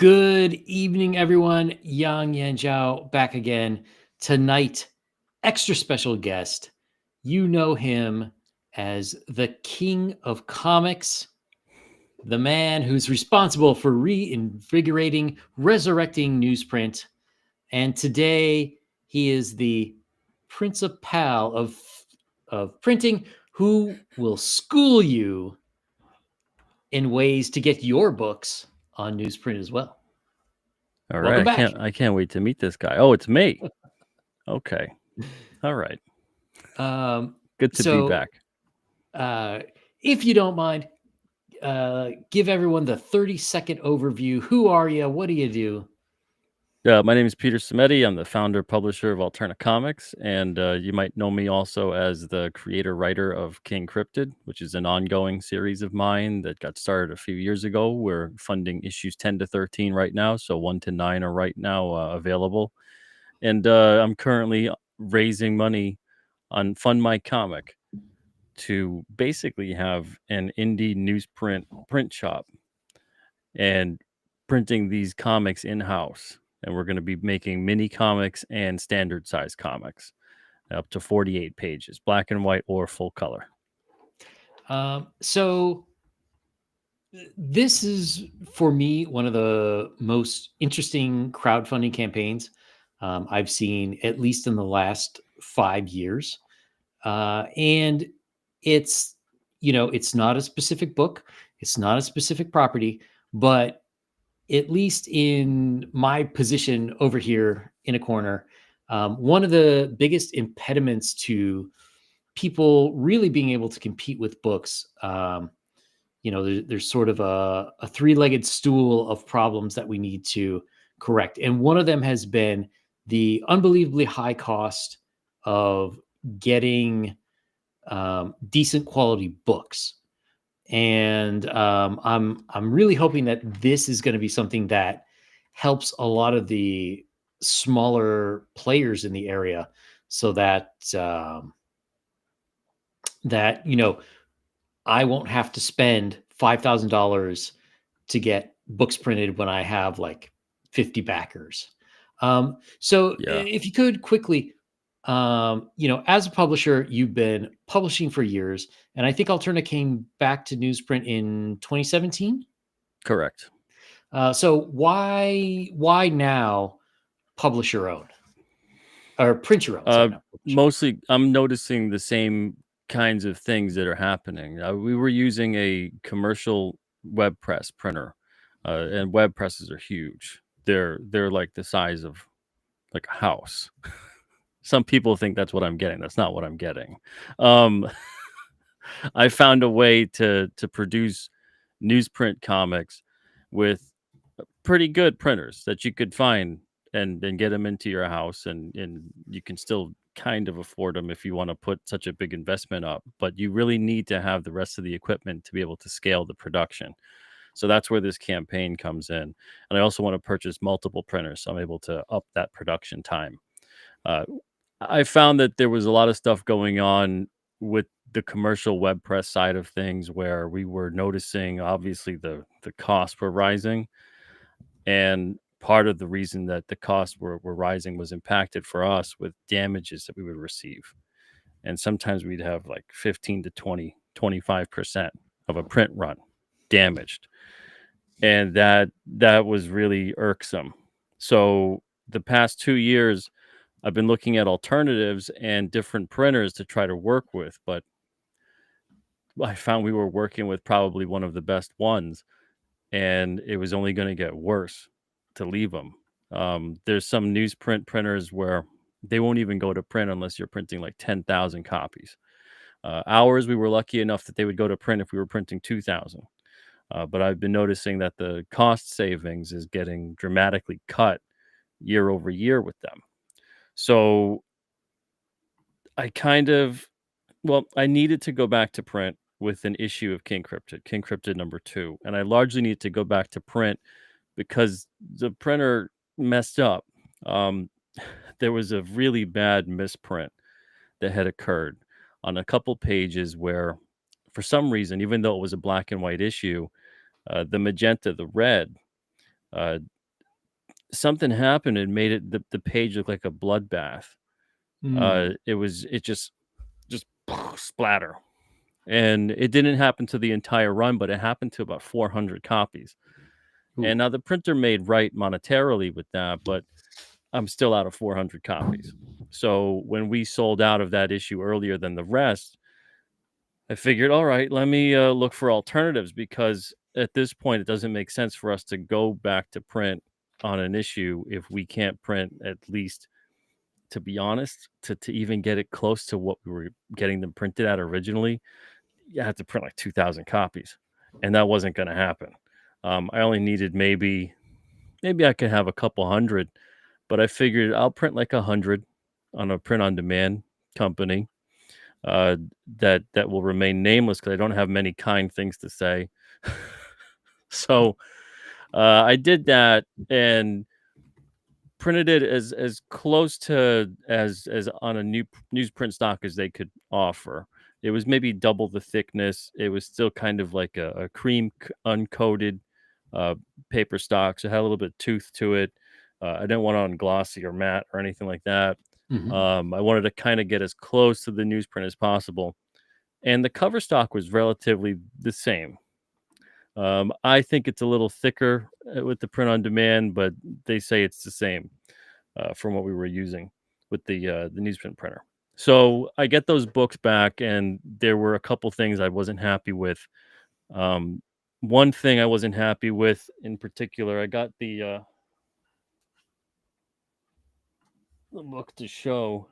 Good evening, everyone. Yang Yan Zhao back again. Tonight, extra special guest. You know him as the King of Comics, the man who's responsible for reinvigorating, resurrecting newsprint. And today, he is the principal of printing who will school you in ways to get your books on newsprint as well. All Welcome right, back. I can't wait to meet this guy. Oh, it's me. Okay. All right. Um, Good to be so, back. if you don't mind, give everyone the 30-second overview. Who are you? What do you do? My name is Peter Simeti. I'm the founder publisher of Alterna Comics, and you might know me also as the creator writer of King Cryptid, which is an ongoing series of mine that got started a few years ago. We're funding issues 10 to 13 right now, so 1 to 9 are right now available. And I'm currently raising money on Fund My Comic to basically have an indie newsprint print shop and printing these comics in-house. And we're going to be making mini comics and standard size comics up to 48 pages, black and white or full color. So, this is for me one of the most interesting crowdfunding campaigns I've seen, at least in the last 5 years. And it's it's not a specific book, it's not a specific property, but at least in my position over here in a corner, one of the biggest impediments to people really being able to compete with books, there's sort of a three-legged stool of problems that we need to correct. And one of them has been the unbelievably high cost of getting decent quality books. And I'm really hoping that this is going to be something that helps a lot of the smaller players in the area, so that that I won't have to spend $5,000 to get books printed when I have like 50 backers. So Yeah. if you could quickly, as a publisher, you've been publishing for years, and I think Alterna came back to newsprint in 2017. Correct. So why now publish your own or print your own? Sorry, not publish your own. Mostly, I'm noticing the same kinds of things that are happening. We were using a commercial web press printer, and web presses are huge. They're like the size of like a house. Some people think that's what I'm getting. That's not what I'm getting. Um, I found a way to produce newsprint comics with pretty good printers that you could find and get them into your house, and you can still kind of afford them if you want to put such a big investment up, but you really need to have the rest of the equipment to be able to scale the production. So that's where this campaign comes in. And I also want to purchase multiple printers, so I'm able to up that production time. uh, I found that there was a lot of stuff going on with the commercial web press side of things where we were noticing obviously the costs were rising, and part of the reason that the costs were rising was impacted for us with damages that we would receive. And sometimes we'd have like 15 to 25% of a print run damaged, and that was really irksome. So the past 2 years I've been looking at alternatives and different printers to try to work with, but I found we were working with probably one of the best ones, and it was only going to get worse to leave them. There's some newsprint printers where they won't even go to print unless you're printing like 10,000 copies. Ours, we were lucky enough that they would go to print if we were printing 2,000. But I've been noticing that the cost savings is getting dramatically cut year over year with them. So I kind of, well, I needed to go back to print with an issue of King Cryptid number 2, and I largely need to go back to print because the printer messed up. Um, there was a really bad misprint that had occurred on a couple pages where, for some reason, even though it was a black and white issue, the magenta, the red, Uh, Something happened and made the page look like a bloodbath. Mm. It just splatter, and it didn't happen to the entire run, but it happened to about 400 copies. And Ooh. now the printer made right monetarily with that, but I'm still out of 400 copies. So when we sold out of that issue earlier than the rest, I figured, all right, let me look for alternatives, because at this point, it doesn't make sense for us to go back to print on an issue if we can't print, at least, to be honest, to even get it close to what we were getting them printed at originally. You had to print like 2,000 copies, and that wasn't going to happen. I only needed maybe I could have a couple hundred, but I figured I'll print like 100 on a print on demand company, uh, that will remain nameless because I don't have many kind things to say. So I did that and printed it as close to as on a new newsprint stock as they could offer. It was maybe double the thickness. It was still kind of like a cream uncoated uh, paper stock, so it had a little bit of tooth to it. I didn't want it on glossy or matte or anything like that. Mhm. I wanted to kind of get as close to the newsprint as possible, and the cover stock was relatively the same. I think it's a little thicker with the print on demand, but they say it's the same from what we were using with the newsprint printer. So I get those books back, and there were a couple things I wasn't happy with. Um, One thing I wasn't happy with in particular, I got the book to show,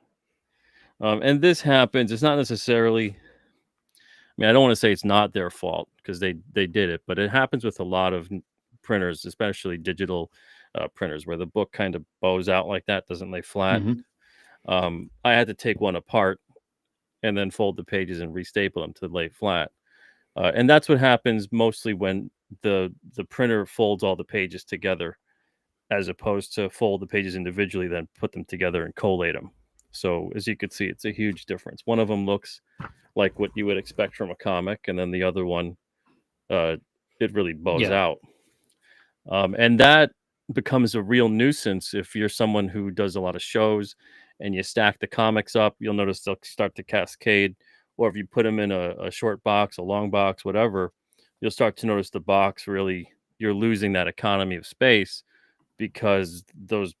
and this happens. It's not necessarily. I mean, I don't want to say it's not their fault because they did it, but it happens with a lot of printers, especially digital printers, where the book kind of bows out like that, doesn't lay flat. Mhm. I had to take one apart and then fold the pages and restaple them to lay flat. And that's what happens mostly when the printer folds all the pages together, as opposed to fold the pages individually, then put them together and collate them. So as you can see, it's a huge difference. One of them looks like what you would expect from a comic, and then the other one, uh, it really bows Yeah. out. And that becomes a real nuisance if you're someone who does a lot of shows and you stack the comics up. You'll notice they'll start to cascade, or if you put them in a short box, a long box, whatever, you'll start to notice the box really, you're losing that economy of space because those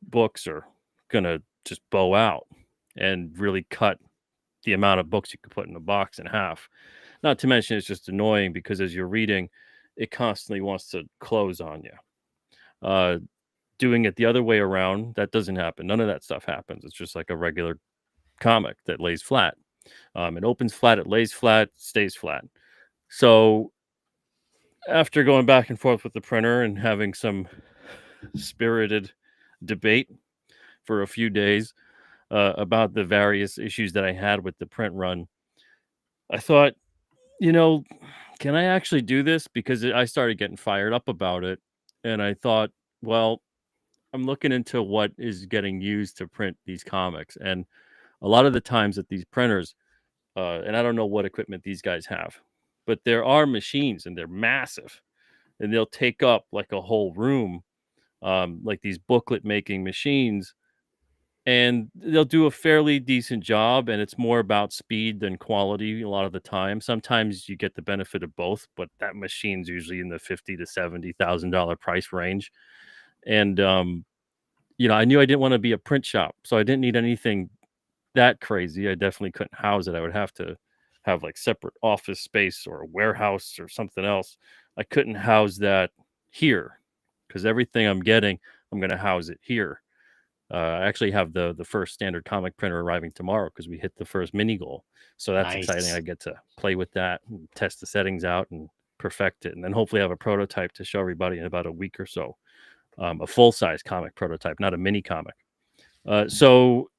books are gonna just bow out and really cut the amount of books you could put in a box in half. Not to mention it's just annoying because as you're reading, it constantly wants to close on you. Uh, Doing it the other way around, that doesn't happen. None of that stuff happens. It's just like a regular comic that lays flat. It opens flat, it lays flat, stays flat. So after going back and forth with the printer and having some spirited debate for a few days about the various issues that I had with the print run, I thought, you know, can I actually do this? Because I started getting fired up about it. And I thought, well, I'm looking into what is getting used to print these comics. And a lot of the times at these printers, and I don't know what equipment these guys have, but there are machines and they're massive and they'll take up like a whole room, like these booklet making machines, and they'll do a fairly decent job, and it's more about speed than quality a lot of the time. Sometimes you get the benefit of both, but that machine's usually in the 50 to $70,000 price range. And I knew I didn't want to be a print shop, so I didn't need anything that crazy. I definitely couldn't house it. I would have to have like separate office space or a warehouse or something else. I couldn't house that here because everything I'm getting, I'm going to house it here. I actually have the first standard comic printer arriving tomorrow because we hit the first mini goal. So that's exciting. I Nice. get to play with that and test the settings out and perfect it, and then hopefully have a prototype to show everybody in about a week or so. A full size comic prototype, not a mini comic. So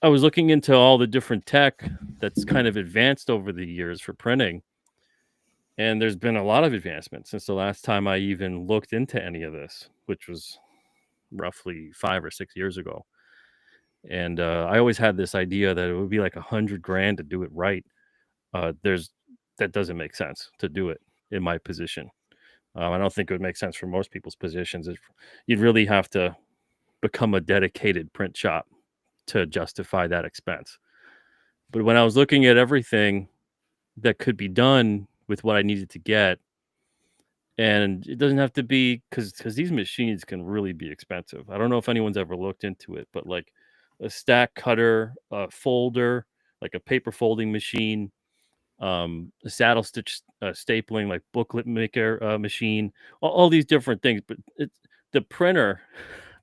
I was looking into all the different tech that's kind of advanced over the years for printing, and there's been a lot of advancement since the last time I even looked into any of this, which was roughly 5 or 6 years ago. And I always had this idea that it would be like 100 grand to do it right. There's That doesn't make sense to do it in my position. I don't think it would make sense for most people's positions. You'd really have to become a dedicated print shop to justify that expense. But when I was looking at everything that could be done with what I needed to get, and it doesn't have to be because these machines can really be expensive. I don't know if anyone's ever looked into it, but like a stack cutter, a folder, like a paper folding machine, a saddle stitch stapling, like booklet maker machine, all these different things. But the printer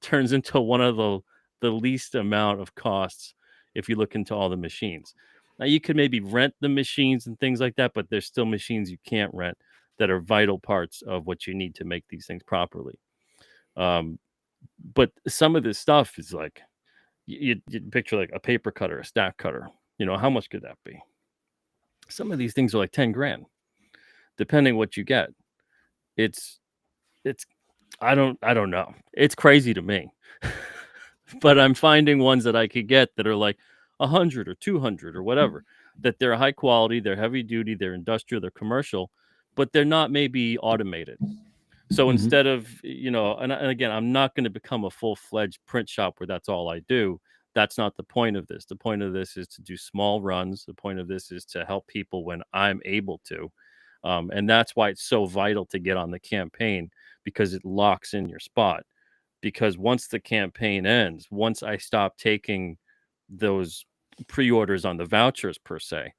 turns into one of the least amount of costs if you look into all the machines. Now you could maybe rent the machines and things like that, but there's still machines you can't rent that are vital parts of what you need to make these things properly. Um, but some of this stuff is like you picture like a paper cutter, a stack cutter. How much could that be? Some of these things are like 10 grand, depending what you get. It's it's I don't know. It's crazy to me. But I'm finding ones that I could get that are like 100 or 200 or whatever, that they're high quality, they're heavy duty, they're industrial, they're commercial, but they're not maybe automated. So instead of, and again, I'm not going to become a full-fledged print shop where that's all I do. That's not the point of this. The point of this is to do small runs. The point of this is to help people when I'm able to. And that's why it's so vital to get on the campaign, because it locks in your spot. Because once the campaign ends, once I stop taking those pre-orders on the vouchers per se,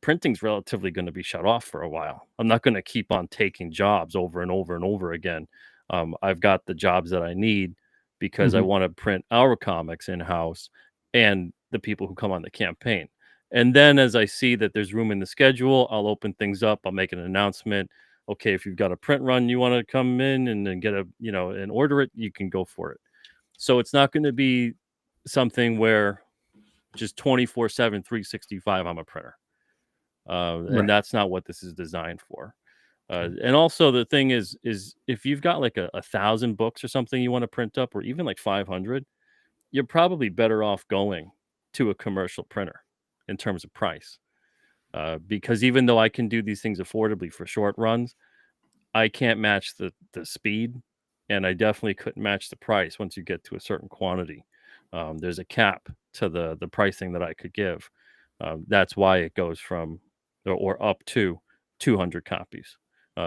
printing's relatively going to be shut off for a while. I'm not going to keep on taking jobs over and over and over again. I've got the jobs that I need because I want to print our comics in-house and the people who come on the campaign. And then as I see that there's room in the schedule, I'll open things up. I'll make an announcement. Okay, if you've got a print run you want to come in and then get and order it, you can go for it. So it's not going to be something where just 24/7, 365, I'm a printer. And that's not what this is designed for. And also the thing is if you've got like a 1,000 books or something you want to print up, or even like 500, you're probably better off going to a commercial printer in terms of price. Because even though I can do these things affordably for short runs, I can't match the speed, and I definitely couldn't match the price once you get to a certain quantity. There's a cap to the pricing that I could give. That's why it goes from or up to 200 copies,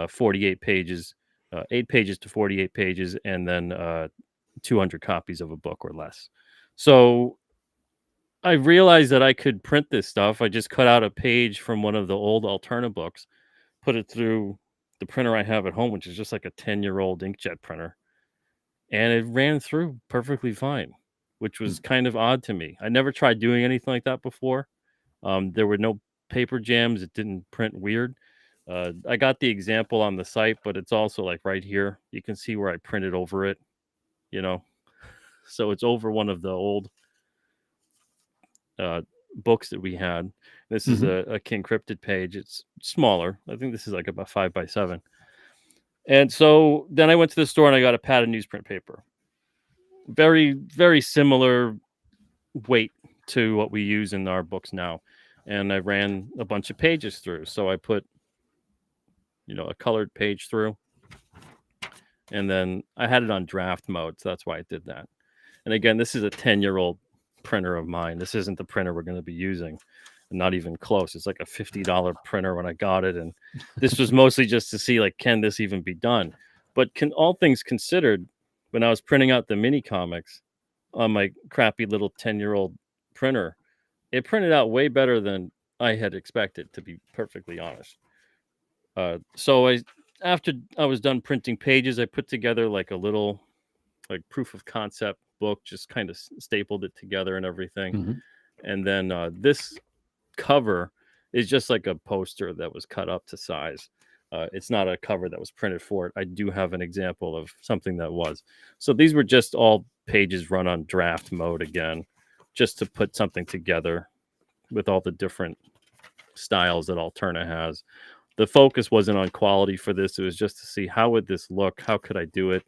48 pages, 8 pages to 48 pages, and then 200 copies of a book or less. So I realized that I could print this stuff. I just cut out a page from one of the old Alterna books, put it through the printer I have at home, which is just like a 10-year-old inkjet printer, and it ran through perfectly fine, which was kind of odd to me. I never tried doing anything like that before. There were no paper jams. It didn't print weird. I got the example on the site, but it's also like right here. You can see where I printed over it, So it's over one of the old books that we had. This is a King Cryptid page. It's smaller. I think this is like about 5x7. And so then I went to the store and I got a pad of newsprint paper. Very, very similar weight to what we use in our books now. And I ran a bunch of pages through. So I put, a colored page through. And then I had it on draft mode. So that's why I did that. And again, this is a 10-year-old printer of mine. This isn't the printer we're going to be using. Not even close. It's like a $50 printer when I got it. And this was mostly just to see, like, can this even be done? But all things considered, when I was printing out the mini comics on my crappy little 10-year-old printer, it printed out way better than I had expected, to be perfectly honest. So after I was done printing pages, I put together like a little like proof of concept book, just kind of stapled it together and everything. And then this cover is just like a poster that was cut up to size. It's not a cover that was printed for it. I do have an example of something that was. So these were just all pages run on draft mode again, just to put something together with all the different styles that Alterna has. The focus wasn't on quality for this. It was just to see, how would this look? How could I do it?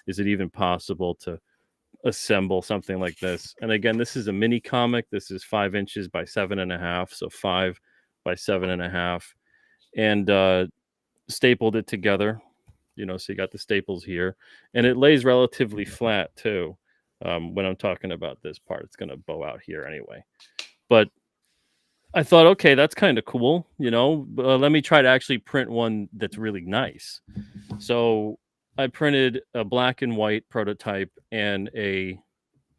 Is it even possible to assemble something like this? And again, this is a mini comic. This is 5 inches by 7.5, so 5 by 7.5, and stapled it together. So you got the staples here, and it lays relatively flat too. When I'm talking about this part, it's going to bow out here anyway. But I thought, okay, that's kind of cool. Let me try to actually print one that's really nice. So I printed a black and white prototype and a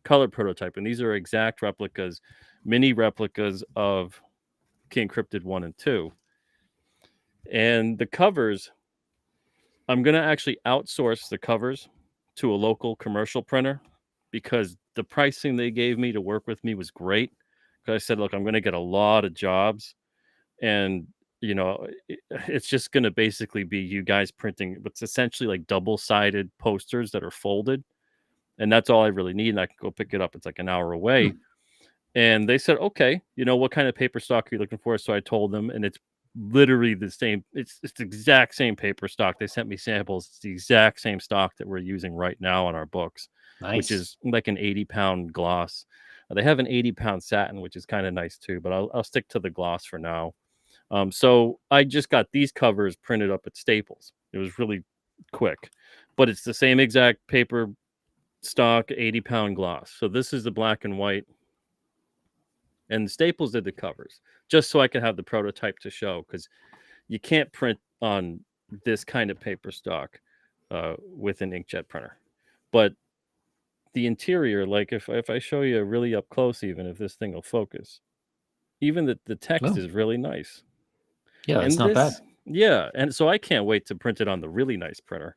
color prototype, and these are exact replicas, mini replicas of King Cryptid 1 and 2. And the covers, I'm going to actually outsource the covers to a local commercial printer because the pricing they gave me to work with me was great. Because I said, look, I'm going to get a lot of jobs, and it's just going to basically be you guys printing what's essentially like double-sided posters that are folded, and that's all I really need, and I can go pick it up. It's like an hour away. And they said, okay, what kind of paper stock are you looking for? So I told them, and it's literally the same. It's the exact same paper stock. They sent me samples. It's the exact same stock that we're using right now on our books, which Nice. is like an 80-pound gloss. They have an 80-pound satin, which is kind of nice too, but I'll stick to the gloss for now. So I just got these covers printed up at Staples. It was really quick, but it's the same exact paper stock, 80-pound gloss. So this is the black and white. And Staples did the covers just so I could have the prototype to show, because you can't print on this kind of paper stock with an inkjet printer. But the interior, like if I show you really up close, even if this thing will focus, even the text is really nice. Yeah, it's And not bad. yeah, and so I can't wait to print it on the really nice printer.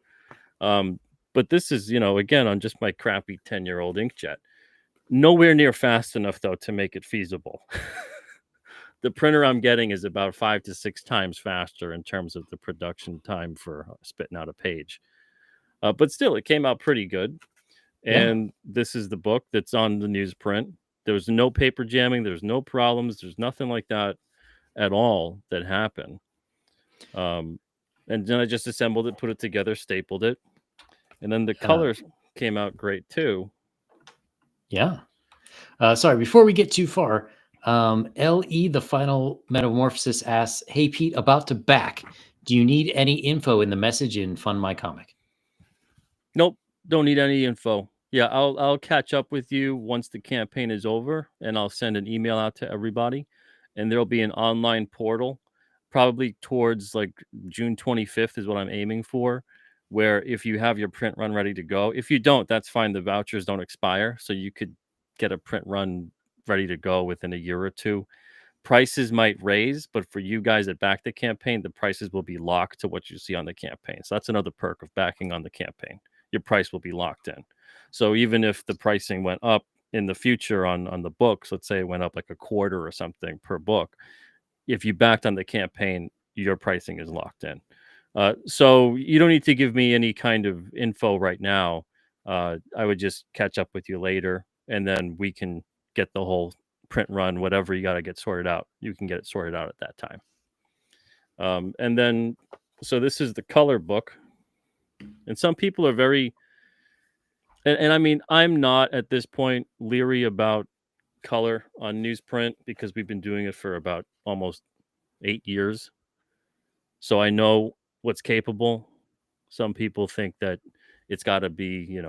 But this is, again, on just my crappy 10-year-old inkjet. Nowhere near fast enough, though, to make it feasible. The printer I'm getting is about 5 to 6 times faster in terms of the production time for spitting out a page. But still, it came out pretty good. Yeah. And this is the book that's on the newsprint. There was no paper jamming. There's no problems. There's nothing like that at all that happened. And then I just assembled it, put it together, stapled it. And then the colors came out great too. Yeah. Sorry, before we get too far, LE, the final metamorphosis, asks, "Hey Pete, about to back. Do you need any info in the message in Fund My Comic?" Nope, don't need any info. Yeah, I'll catch up with you once the campaign is over, and I'll send an email out to everybody, and there'll be an online portal, probably towards like June 25th is what I'm aiming for, where if you have your print run ready to go, if you don't, that's fine. The vouchers don't expire, so you could get a print run ready to go within a year or two. Prices might raise, but for you guys that back the campaign, the prices will be locked to what you see on the campaign. So that's another perk of backing on the campaign. Your price will be locked in. So even if the pricing went up in the future on the books, let's say it went up like a quarter or something per book, if you backed on the campaign, your pricing is locked in. So you don't need to give me any kind of info right now. I would just catch up with you later, and then we can get the whole print run, whatever you got to get sorted out. You can get it sorted out at that time. And then, so this is the color book. And some people are very, and I mean, I'm not at this point leery about color on newsprint because we've been doing it for about almost 8 years. So I know what's capable. Some people think that it's got to be,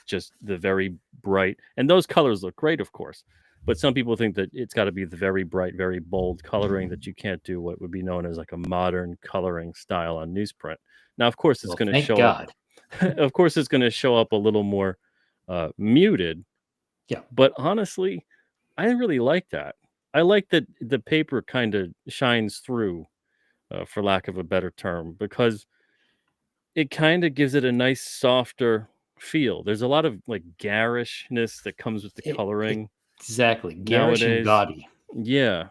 just the very bright, and those colors look great, of course. But some people think that it's got to be the very bright, very bold coloring, that you can't do what would be known as like a modern coloring style on newsprint. Now, of course, it's Well, going to thank show up. God. Of course, it's going to show up a little more muted. Yeah. But honestly, I really like that. I like that the paper kind of shines through, for lack of a better term, because it kind of gives it a nice, softer feel. There's a lot of like garishness that comes with the coloring Exactly. Garish and nowadays. gaudy. Yeah.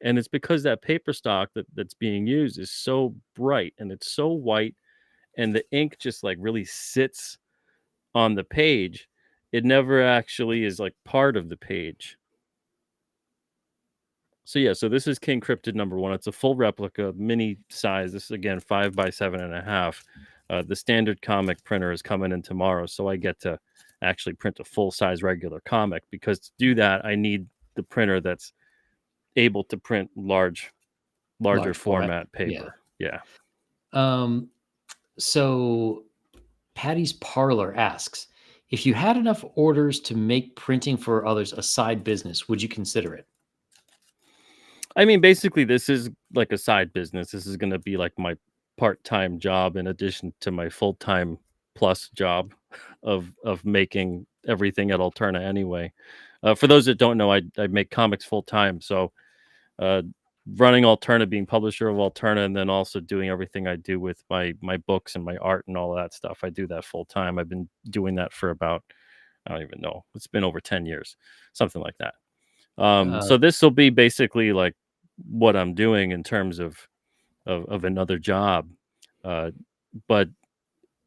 And it's because that paper stock that's being used is so bright and it's so white, and the ink just like really sits on the page. It never actually is like part of the page. So yeah, so this is King Cryptid #1. It's a full replica, mini size. This is again 5 by 7.5. The standard comic printer is coming in tomorrow, so I get to actually print a full size regular comic, because to do that, I need the printer that's able to print larger Large format. format paper. Yeah. Um, So Patty's Parlor asks, if you had enough orders to make printing for others a side business, would you consider it? I mean, basically, this is like a side business. This is going to be like my part-time job in addition to my full-time plus job of making everything at Alterna anyway. For those that don't know, I make comics full time, so uh, running Alterna, being publisher of Alterna, and then also doing everything I do with my books and my art and all of that stuff. I do that full time. I've been doing that for about, I don't even know. It's been over 10 years, something like that. Uh, So this will be basically like what I'm doing in terms of another job. Uh, but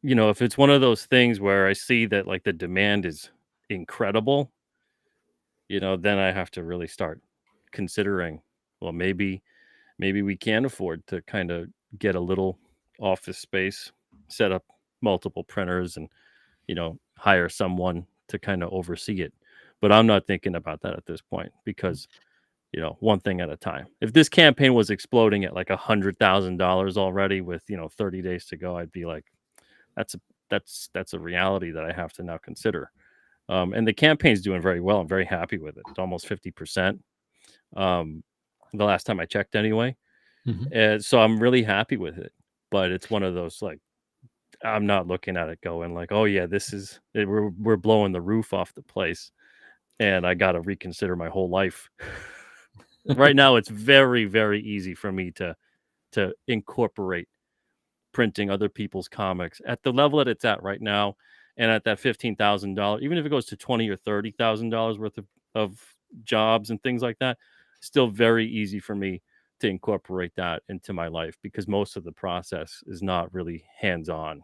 if it's one of those things where I see that like the demand is incredible, then I have to really start considering, well, maybe we can afford to kind of get a little office space, set up multiple printers, and hire someone to kind of oversee it. But I'm not thinking about that at this point because one thing at a time. If this campaign was exploding at like $100,000 already with 30 days to go, I'd be like, that's a that's a reality that I have to now consider. And the campaign's doing very well. I'm very happy with it. It's almost 50%. Um, the last time I checked, anyway. mhm. And so I'm really happy with it. But it's one of those like I'm not looking at it going like, oh yeah, we're blowing the roof off the place, and I got to reconsider my whole life. Right now, it's very very easy for me to incorporate printing other people's comics at the level that it's at right now, and at that $15,000, even if it goes to $20 or $30,000 worth of jobs and things like that, still very easy for me to incorporate that into my life because most of the process is not really hands on,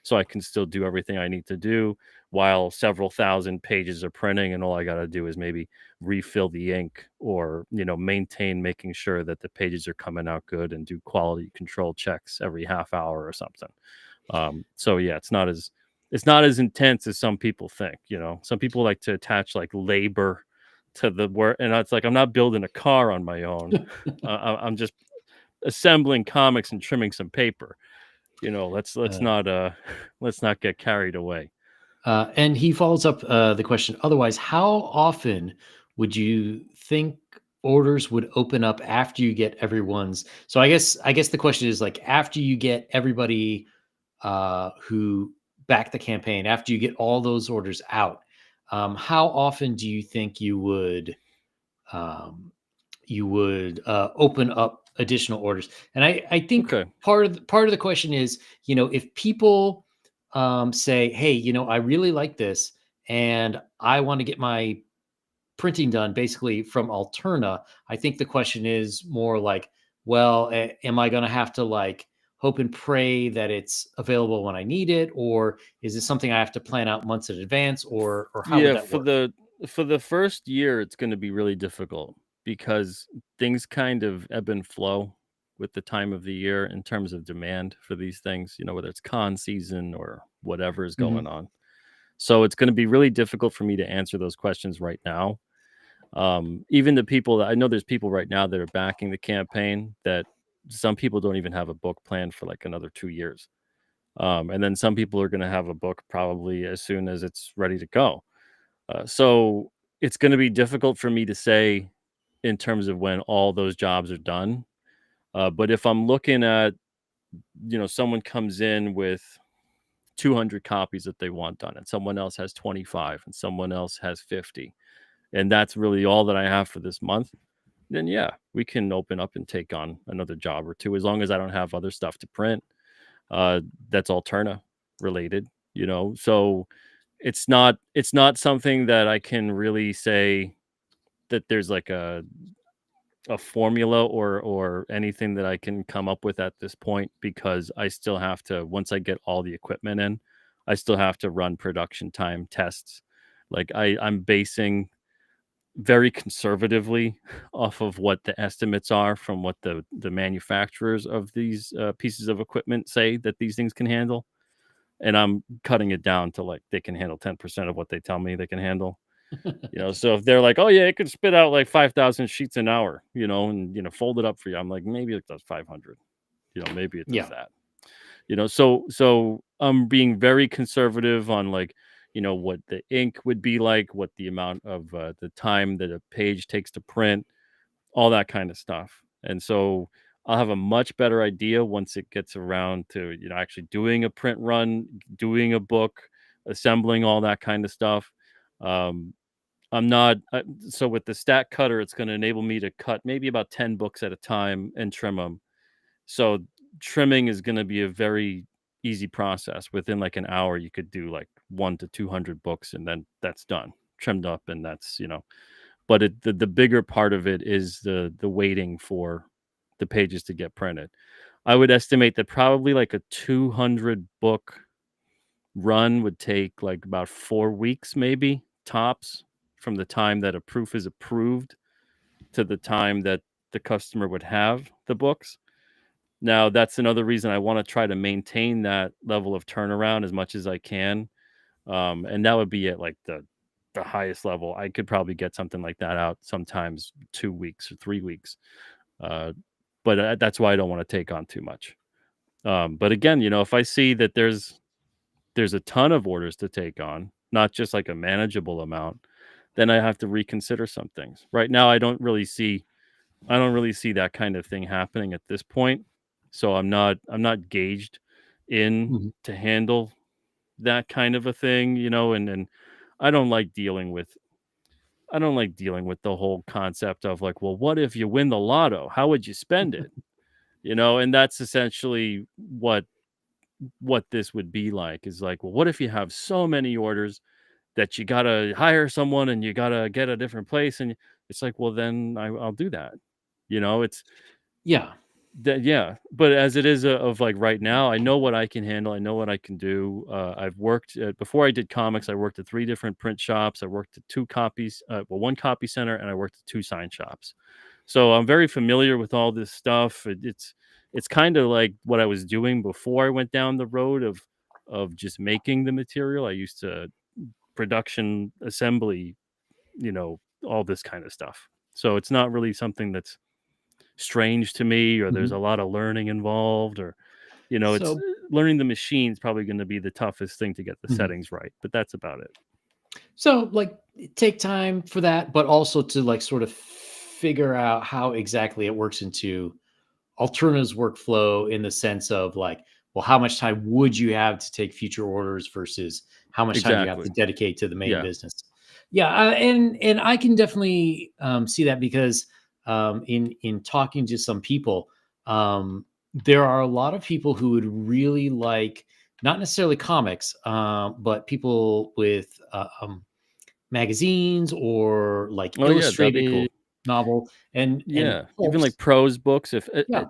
so I can still do everything I need to do while several thousand pages are printing, and all I got to do is maybe refill the ink or maintain making sure that the pages are coming out good and do quality control checks every half hour or something. So yeah, it's not as intense as some people think. Some people like to attach like labor to the work, and it's like I'm not building a car on my own. I'm just assembling comics and trimming some paper. Let's Uh, not let's not get carried away. and he follows up the question. Otherwise, how often would you think orders would open up after you get everyone's? So I guess the question is like after you get everybody who backed the campaign, after you get all those orders out, how often do you think um, you would open up additional orders? And I think Okay. part of the question is, if people say, hey, I really like this and I want to get my printing done basically from Alterna. I think the question is more like, well, am I going to have to like hope and pray that it's available when I need it, or is this something I have to plan out months in advance, or how would Yeah, that for work? the first year, it's going to be really difficult because things kind of ebb and flow with the time of the year in terms of demand for these things. Whether it's con season or whatever is going Mhm. on. So it's going to be really difficult for me to answer those questions right now. Even the people that I know, there's people right now that are backing the campaign that some people don't even have a book planned for like another 2 years. And then some people are going to have a book probably as soon as it's ready to go. So it's going to be difficult for me to say in terms of when all those jobs are done. But if I'm looking at, someone comes in with 200 copies that they want done, and someone else has 25, and someone else has 50, and that's really all that I have for this month, then yeah, we can open up and take on another job or two as long as I don't have other stuff to print. That's Alterna related, So it's not something that I can really say that there's like a formula or anything that I can come up with at this point because I still have to, once I get all the equipment in, I still have to run production time tests. Like I'm basing very conservatively off of what the estimates are from what the manufacturers of these pieces of equipment say that these things can handle, and I'm cutting it down to like they can handle 10% of what they tell me they can handle. So if they're like, "Oh yeah, it could spit out like 5,000 sheets an hour," and fold it up for you, I'm like, maybe it does 500. Maybe it does Yeah. that. So I'm being very conservative on, like, what the ink would be like, what the amount of the time that a page takes to print, all that kind of stuff. And so I'll have a much better idea once it gets around to, actually doing a print run, doing a book, assembling all that kind of stuff. Um, I'm not, so with the stack cutter, it's going to enable me to cut maybe about 10 books at a time and trim them. So trimming is going to be a very easy process. Within like an hour, you could do like 1 to 200 books, and then that's done, trimmed up, and that's. But the bigger part of it is the waiting for the pages to get printed. I would estimate that probably like a 200 book run would take like about 4 weeks, maybe tops, from the time that a proof is approved to the time that the customer would have the books. Now, that's another reason I wanna try to maintain that level of turnaround as much as I can, and that would be at, like, the highest level. I could probably get something like that out sometimes 2 weeks or 3 weeks, uh, but, that's why I don't wanna take on too much. But again, if I see that there's a ton of orders to take on, not just, like, a manageable amount, then I have to reconsider some things. Right now, I don't really see that kind of thing happening at this point. So I'm not gauged in Mhm. to handle that kind of a thing, and I don't like dealing with the whole concept of like, well, what if you win the lotto? How would you spend it? And that's essentially what this would be like, is like, well, what if you have so many orders that you gotta hire someone and you gotta get a different place? And it's like, well, then I'll do that. It's Yeah. that, yeah, but as it is, of like right now, I know what I can handle. I know what I can do. I've worked before I did comics. I worked at 3 different print shops. I worked at 2 copies, one copy center, and I worked at 2 sign shops. So I'm very familiar with all this stuff. It's kind of like what I was doing before I went down the road of just making the material. I used to production, assembly, all this kind of stuff. So it's not really something that's strange to me, or there's Mhm. a lot of learning involved, or it's So learning the machine's probably going to be the toughest thing to get the mhm. settings right, but that's about it. So, like, take time for that, but also to like sort of figure out how exactly it works into Alterna's workflow in the sense of like, well, how much time would you have to take future orders versus how much time do you have Exactly. to dedicate to the main Yeah. business? Yeah, and I can definitely see that because in talking to some people, there are a lot of people who would really like not necessarily comics, but people with magazines or like Oh yeah, that'd be illustrated cool. novel and Yeah, even like pulps. prose books. If Yeah.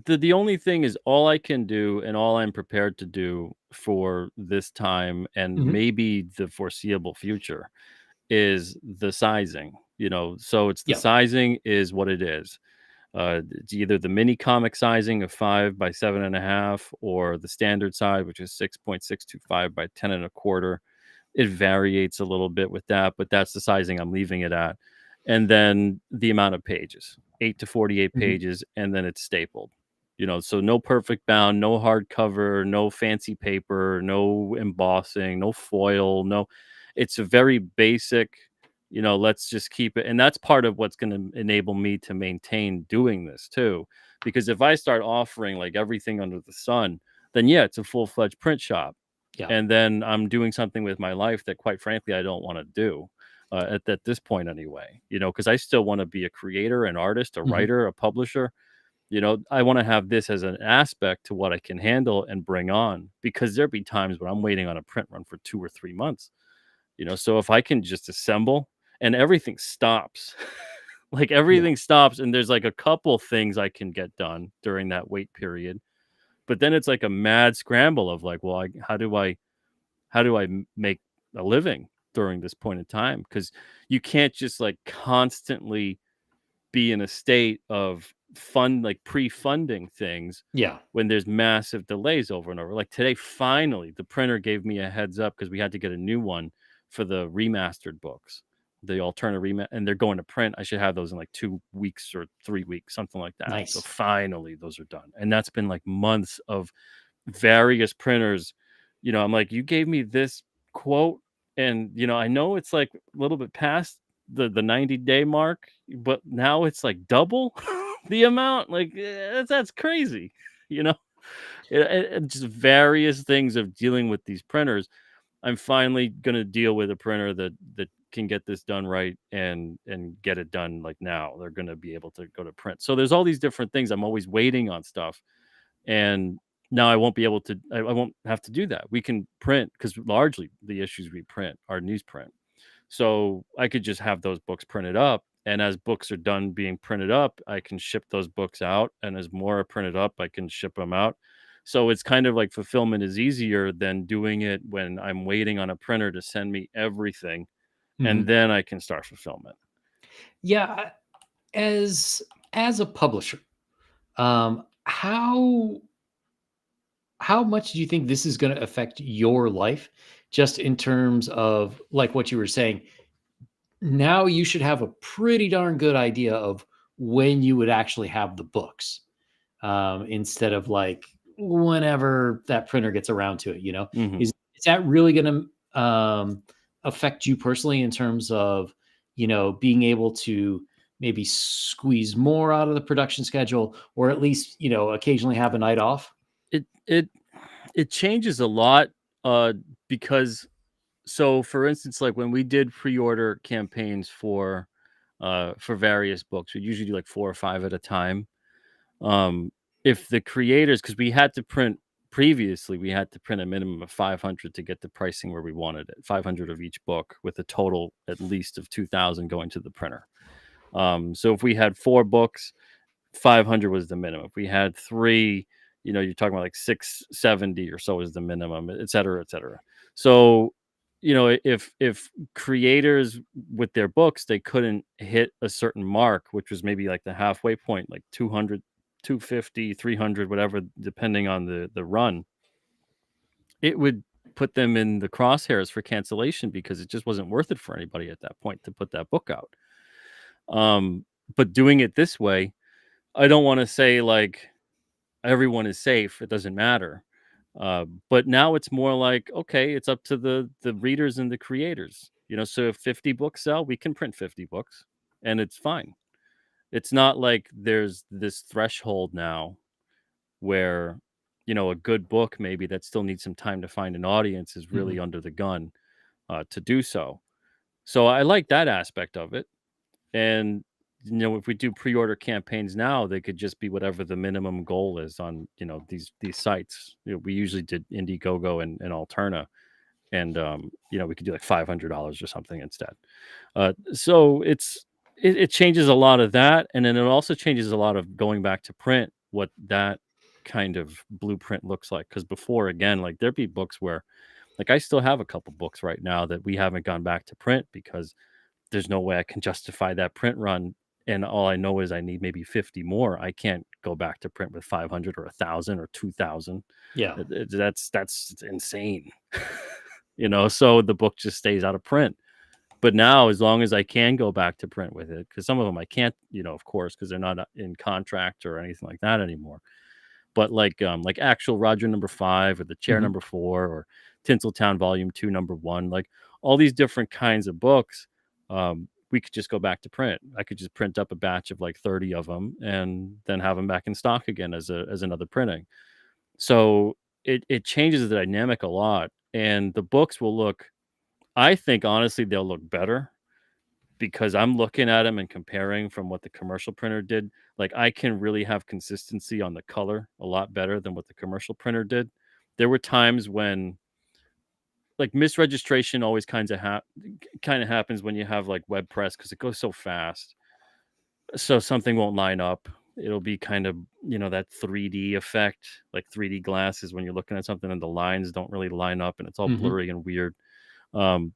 the only thing is, all I can do and all I'm prepared to do for this time and Mhm. maybe the foreseeable future is the sizing. So it's the Yeah. sizing is what it is. It's either the mini comic sizing of 5 by 7.5, or the standard size, which is 6.625 by 10 1/4. It variates a little bit with that, but that's the sizing I'm leaving it at. And then the amount of pages, 8 to 48 Mhm. pages, and then it's stapled. So no perfect bound, no hardcover, no fancy paper, no embossing, no foil, no. It's a very basic, let's just keep it. And that's part of what's going to enable me to maintain doing this too. Because if I start offering like everything under the sun, then yeah, it's a full-fledged print shop, Yeah. and then I'm doing something with my life that, quite frankly, I don't want to do, at this point anyway. Because I still want to be a creator, an artist, a Mhm. writer, a publisher. I want to have this as an aspect to what I can handle and bring on, because there'd be times when I'm waiting on a print run for 2 or 3 months. So if I can just assemble and everything stops, like Yeah. everything stops, and there's like a couple things I can get done during that wait period, but then it's like a mad scramble of like, well, how do I make a living during this point in time? Because you can't just like constantly be in a state of like pre-funding things Yeah. when there's massive delays over and over. Like today, finally, the printer gave me a heads up because we had to get a new one for the remastered books, the Alterna and they're going to print. I should have those in like 2 weeks or 3 weeks, something like that. So Nice. finally, those are done, and that's been like months of various printers, I'm like, you gave me this quote, and I know it's like a little bit past the 90-day mark, but now it's like double the amount. Like, that's crazy, you know. Just various things of dealing with these printers. I'm finally gonna deal with a printer that can get this done right and get it done like now. They're gonna be able to go to print. So there's all these different things. I'm always waiting on stuff, and now I won't be able to. I won't have to do that. We can print because largely the issues we print are newsprint. So I could just have those books printed up, and as books are done being printed up, I can ship those books out, and as more are printed up, I can ship them out. So it's kind of like fulfillment is easier than doing it when I'm waiting on a printer to send me everything, and Mhm. then I can start fulfillment. Yeah, as a publisher, how much do you think this is going to affect your life, just in terms of like what you were saying? Now you should have a pretty darn good idea of when you would actually have the books, instead of like whenever that printer gets around to it. Mhm. Is that really going to affect you personally in terms of being able to maybe squeeze more out of the production schedule, or at least occasionally have a night off? It changes a lot, uh, because so for instance, like when we did pre-order campaigns for various books, we usually do like 4 or 5 at a time. Um, if the creators, because we had to print a minimum of 500 to get the pricing where we wanted it, 500 of each book with a total at least of 2,000 going to the printer. So if we had 4 books, 500 was the minimum. If we had 3, you're talking about like 670 or so is the minimum, et cetera, et cetera. So, if creators with their books, they couldn't hit a certain mark, which was maybe like the halfway point, like 200, 250, 300, whatever, depending on the run, it would put them in the crosshairs for cancellation because it just wasn't worth it for anybody at that point to put that book out. Um, but doing it this way, I don't want to say like everyone is safe. It doesn't matter. But now it's more like, okay, it's up to the readers and the creators. So if 50 books sell, we can print 50 books, and it's fine. It's not like there's this threshold now where a good book maybe that still needs some time to find an audience is really Mhm. under the gun to do so. So I like that aspect of it. And if we do pre-order campaigns now, they could just be whatever the minimum goal is on these sites. We usually did Indiegogo and Alterna, and we could do like $500 or something instead. So it changes a lot of that, and then it also changes a lot of going back to print, what that kind of blueprint looks like. Because before, again, like there'd be books where, like, I still have a couple books right now that we haven't gone back to print because there's no way I can justify that print run, and all I know is I need maybe 50 more. I can't go back to print with 500 or 1,000 or 2,000. Yeah. That's insane. So the book just stays out of print. But now, as long as I can go back to print with it, because some of them I can't, of course, because they're not in contract or anything like that anymore. But like actual Roger #5 or the Chair Mhm. #4 or Tinseltown Volume 2 #1, like all these different kinds of books, we could just go back to print. I could just print up a batch of like 30 of them and then have them back in stock again as another printing. So it changes the dynamic a lot, and the books will look. I think honestly they'll look better because I'm looking at them and comparing from what the commercial printer did. Like, I can really have consistency on the color a lot better than what the commercial printer did. There were times when, like, misregistration always kind of happens when you have like web press because it goes so fast. So something won't line up. It'll be kind of, that 3D effect, like 3D glasses when you're looking at something and the lines don't really line up and it's all Mhm. blurry and weird. Um,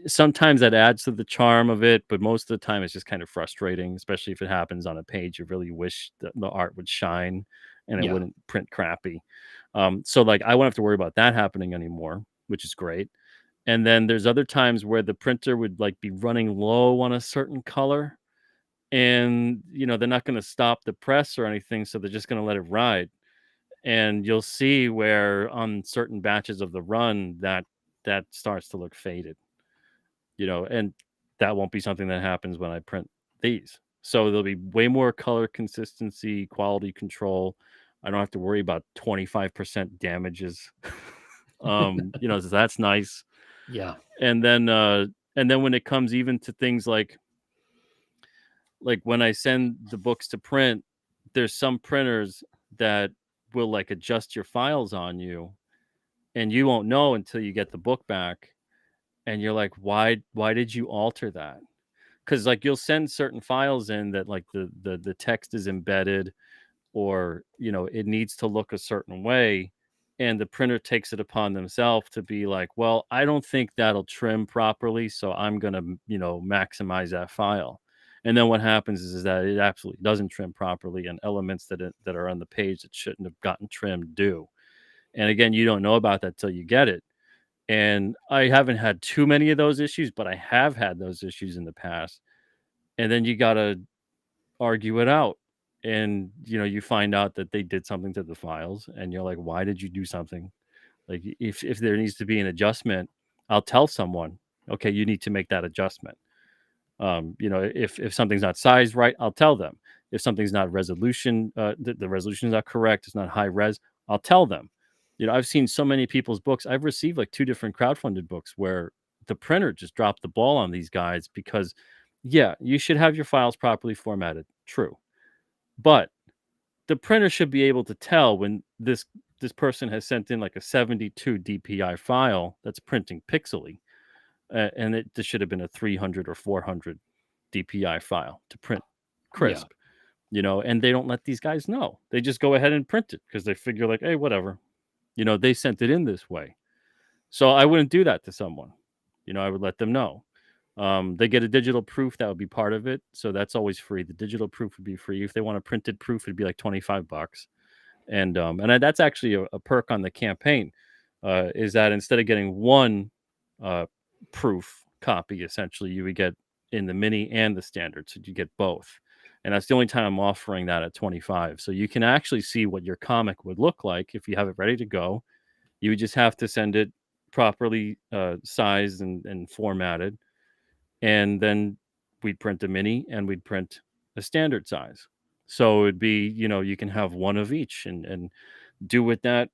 Sometimes that adds to the charm of it, but most of the time it's just kind of frustrating, especially if it happens on a page you really wish that the art would shine and it Yeah. wouldn't print crappy. So like I won't have to worry about that happening anymore, which is great. And then there's other times where the printer would like be running low on a certain color, and they're not going to stop the press or anything, so they're just going to let it ride. and you'll see where on certain batches of the run that starts to look faded, and that won't be something that happens when I print these. So there'll be way more color consistency, quality control. I don't have to worry about 25% damages. So that's nice. Yeah. And then when it comes even to things like when I send the books to print, there's some printers that will like adjust your files on you, and you won't know until you get the book back, and you're like, why did you alter that? Because like you'll send certain files in that like the text is embedded, or it needs to look a certain way, and the printer takes it upon themselves to be like, well, I don't think that'll trim properly, so I'm going to maximize that file. And then what happens is that it absolutely doesn't trim properly, and elements that are on the page that shouldn't have gotten trimmed do. And again, you don't know about that till you get it. And I haven't had too many of those issues, but I have had those issues in the past. And then you got to argue it out. And you find out that they did something to the files, and you're like, why did you do something? Like, if there needs to be an adjustment, I'll tell someone, okay, you need to make that adjustment. If something's not sized right, I'll tell them. If something's not resolution, the resolution is not correct, it's not high res, I'll tell them. I've seen so many people's books. I've received like 2 different crowdfunded books where the printer just dropped the ball on these guys because, yeah, you should have your files properly formatted. True. But the printer should be able to tell when this person has sent in like a 72 DPI file that's printing pixely, and this should have been a 300 or 400 DPI file to print Yeah. crisp. And they don't let these guys know. They just go ahead and print it because they figure like, hey, whatever. They sent it in this way. So I wouldn't do that to someone. I would let them know. They get a digital proof that would be part of it, so that's always free. The digital proof would be free. If they want a printed proof, it'd be like $25. That's actually a perk on the campaign, is that instead of getting one proof copy, essentially you would get in the mini and the standard, so you get both. And that's the only time I'm offering that at 25. So you can actually see what your comic would look like if you have it ready to go. You would just have to send it properly sized and formatted, and then we'd print a mini and we'd print a standard size. So it'd be, you can have one of each and do with that,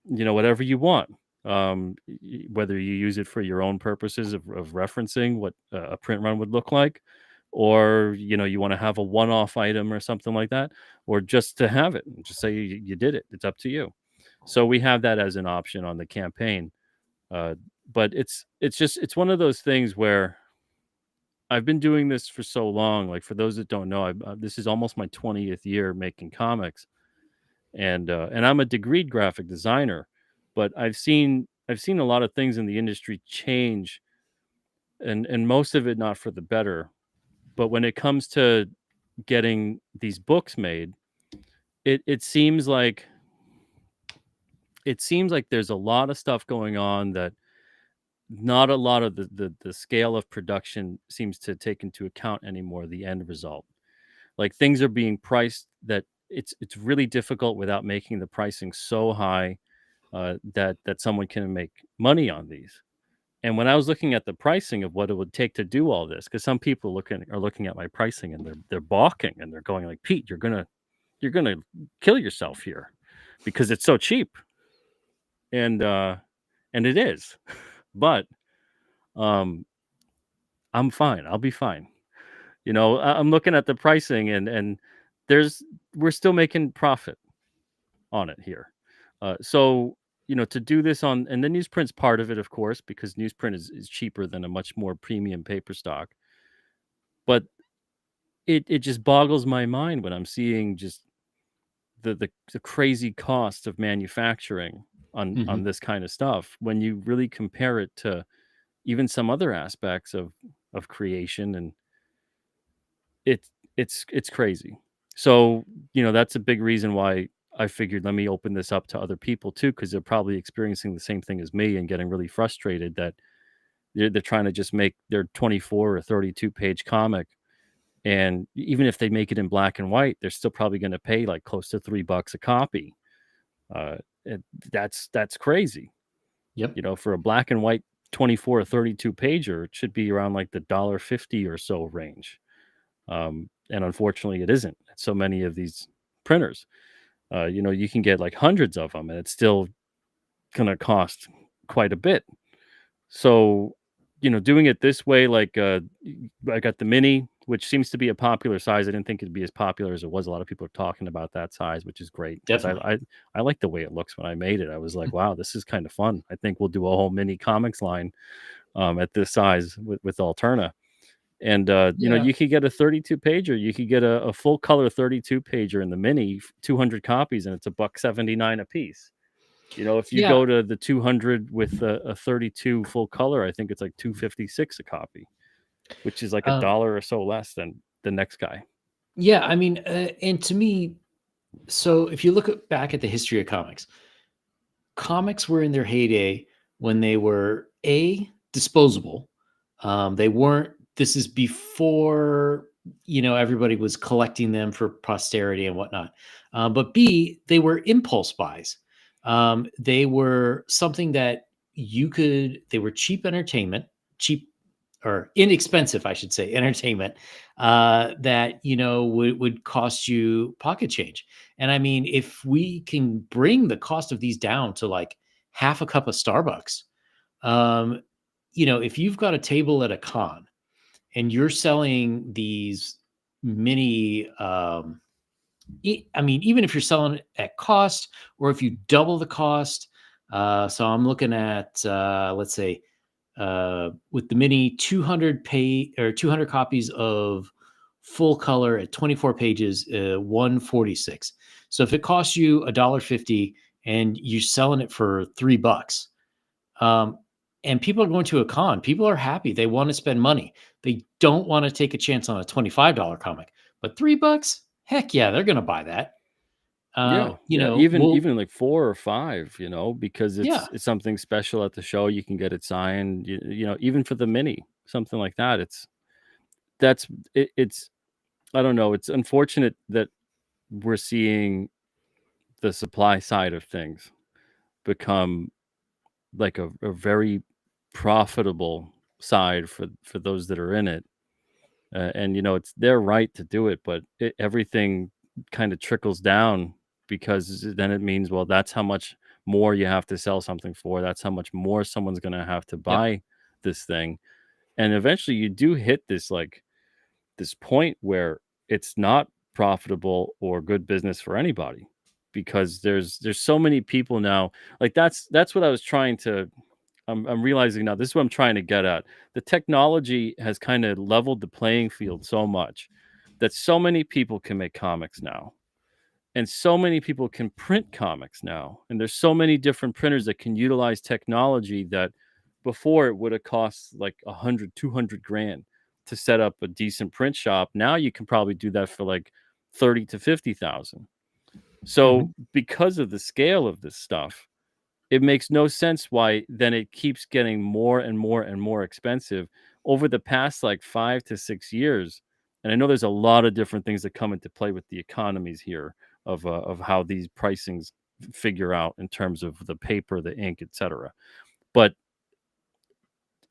whatever you want. Whether you use it for your own purposes of referencing what a print run would look like, or, you want to have a one-off item or something like that, or just to have it and just say you did it. It's up to you. So we have that as an option on the campaign. But it's one of those things where I've been doing this for so long. Like, for those that don't know, this is almost my 20th year making comics, and I'm a degreed graphic designer, but I've seen a lot of things in the industry change, and most of it not for the better. But when it comes to getting these books made, it seems like there's a lot of stuff going on that not a lot of the scale of production seems to take into account anymore, the end result. Like, things are being priced that it's really difficult without making the pricing so high that someone can make money on these. And when I was looking at the pricing of what it would take to do all this, because some people are looking at my pricing and they're balking, and they're going like, Pete, you're gonna kill yourself here because it's so cheap. And it is. But I'm fine. I'll be fine. I'm looking at the pricing, and we're still making profit on it here. So, to do this on, and the newsprint's part of it, of course, because newsprint is cheaper than a much more premium paper stock. But it just boggles my mind when I'm seeing just the crazy cost of manufacturing on this kind of stuff, when you really compare it to even some other aspects of creation, and it's crazy. So, that's a big reason why I figured, let me open this up to other people too, because they're probably experiencing the same thing as me and getting really frustrated that they're trying to just make their 24 or 32 page comic. And even if they make it in black and white, they're still probably going to pay like close to $3 a copy. Uh, that's crazy. Yep. For a black and white 24 or 32 pager, it should be around like the $1.50 or so range. And unfortunately, it isn't at so many of these printers. You can get like hundreds of them, and it's still going to cost quite a bit. So, doing it this way, like I got the mini, which seems to be a popular size. I didn't think it'd be as popular as it was. A lot of people are talking about that size, which is great because Definitely. I like the way it looks when I made it. I was like, wow, this is kind of fun. I think we'll do a whole mini comics line at this size with Alterna. And Yeah. you could get a 32 pager. You could get a full color 32 pager in the mini, 200 copies, and it's $1.79 a piece. If you Yeah. go to the 200 with a 32 full color, I think it's like 256 a copy, which is like a Um, dollar or so less than the next guy. yeah. I mean, and to me, so if you look back at the history of comics, comics were in their heyday when they were disposable. They weren't. This is before everybody was collecting them for posterity and whatnot. But B, they were impulse buys. They were something that you could. They were cheap entertainment, cheap or inexpensive, I should say, entertainment that would cost you pocket change. And I mean, if we can bring the cost of these down to like half a cup of Starbucks, um, if you've got a table at a con and you're selling these mini, I mean, even if you're selling it at cost or if you double the cost, so I'm looking at, let's say, with the mini 200 copies of full color at 24 pages, 146. So if it costs you $1.50 and you're selling it for $3, um, and people are going to a con, people are happy. They want to spend money. They don't want to take a chance on a $25 comic, but $3, heck yeah, they're going to buy that. Yeah, yeah, even We'll, even like 4 or 5, because yeah, it's something special at the show. You can get it signed, even for the mini, something like that. That's it's I don't know. It's unfortunate that we're seeing the supply side of things become like a very profitable side for those that are in it. And it's their right to do it, but everything kind of trickles down because then it means, well, that's how much more you have to sell something for. That's how much more someone's going to have to yep, buy this thing. And eventually you do hit this point where it's not profitable or good business for anybody because there's so many people now. Like that's what I was trying to I'm realizing now this is what I'm trying to get at. The technology has kind of leveled the playing field so much that so many people can make comics now. And so many people can print comics now. And there's so many different printers that can utilize technology that before it would have cost like 100, 200 grand to set up a decent print shop. Now you can probably do that for like 30 to 50,000. mhm, So because of the scale of this stuff, it makes no sense why then it keeps getting more and more and more expensive over the past like 5 to 6 years. And I know there's a lot of different things that come into play with the economies here of how these pricings figure out in terms of the paper, the ink, etc. But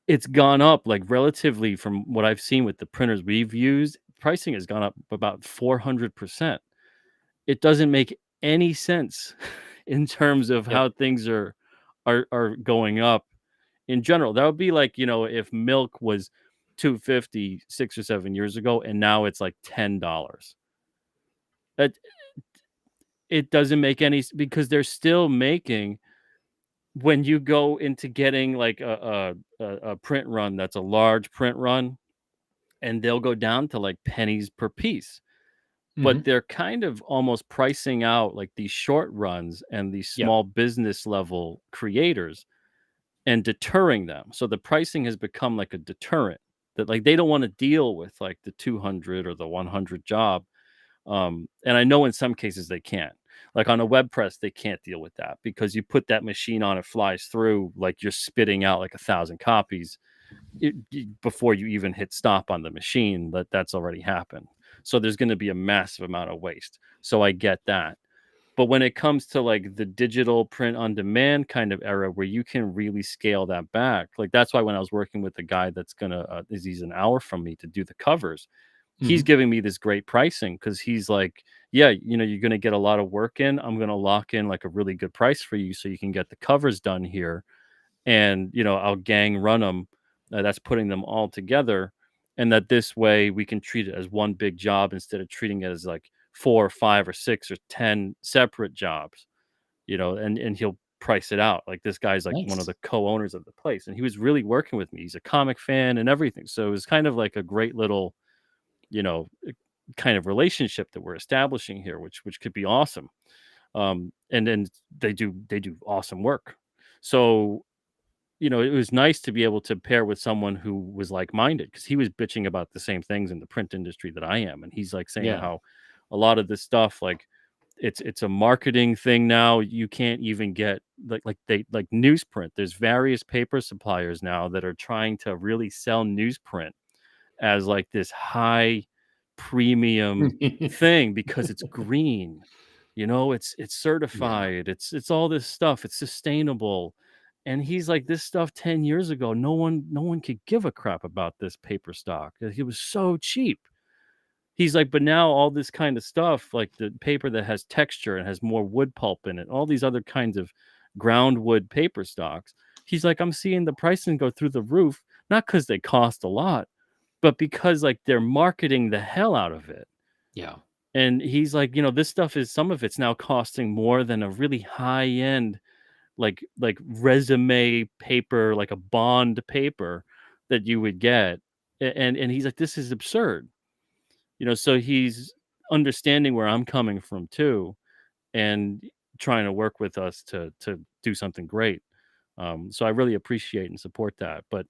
it's gone up like relatively from what I've seen with the printers we've used, pricing has gone up about 400%. It doesn't make any sense in terms of yep, how things are going up in general. That would be like, if milk was 250 6 or 7 years ago and now it's like $10. That it doesn't make because they're still making when you go into getting like a print run that's a large print run and they'll go down to like pennies per piece. But mhm, they're kind of almost pricing out like these short runs and these yep, small business level creators and deterring them. So the pricing has become like a deterrent that like they don't want to deal with like the 200 or the 100 job. And I know in some cases they can't. Like on a web press, they can't deal with that because you put that machine on, it flies through, like you're spitting out like 1,000 copies before you even hit stop on the machine. That's already happened. So there's going to be a massive amount of waste. So I get that. But when it comes to like the digital print on demand kind of era where you can really scale that back, like that's why when I was working with the guy that's gonna he's an hour from me to do the covers, he's Mhm. giving me this great pricing because he's like, yeah, you know, you're gonna get a lot of work in. I'm gonna lock in like a really good price for you so you can get the covers done here, and you know, I'll gang run them. That's putting them all together, and that this way we can treat it as one big job instead of treating it as like 4 or 5 or 6 or 10 separate jobs, you know, and he'll price it out. Like this guy's like one of Nice. the co-owners of the place, and he was really working with me. He's a comic fan and everything. So it was kind of like a great little, you know, kind of relationship that we're establishing here, which could be awesome. And then they do awesome work. So you know, it was nice to be able to pair with someone who was like-minded because he was bitching about the same things in the print industry that I am, and he's like saying Yeah. how a lot of this stuff, like it's a marketing thing now. You can't even get like newsprint. There's various paper suppliers now that are trying to really sell newsprint as like this high premium thing because it's green. You know, it's Yeah. certified. It's all this stuff. It's sustainable. And he's like, this stuff 10 years ago, no one could give a crap about this paper stock. It was so cheap. He's like, but now all this kind of stuff, like the paper that has texture and has more wood pulp in it, all these other kinds of ground wood paper stocks. He's like, I'm seeing the pricing go through the roof, not because they cost a lot, but because like they're marketing the hell out of it. Yeah. And he's like, you know, this stuff is some of it's now costing more than a really high end like resume paper, like a bond paper that you would get. And he's like, this is absurd. You know, so he's understanding where I'm coming from too and trying to work with us to do something great. So I really appreciate and support that. But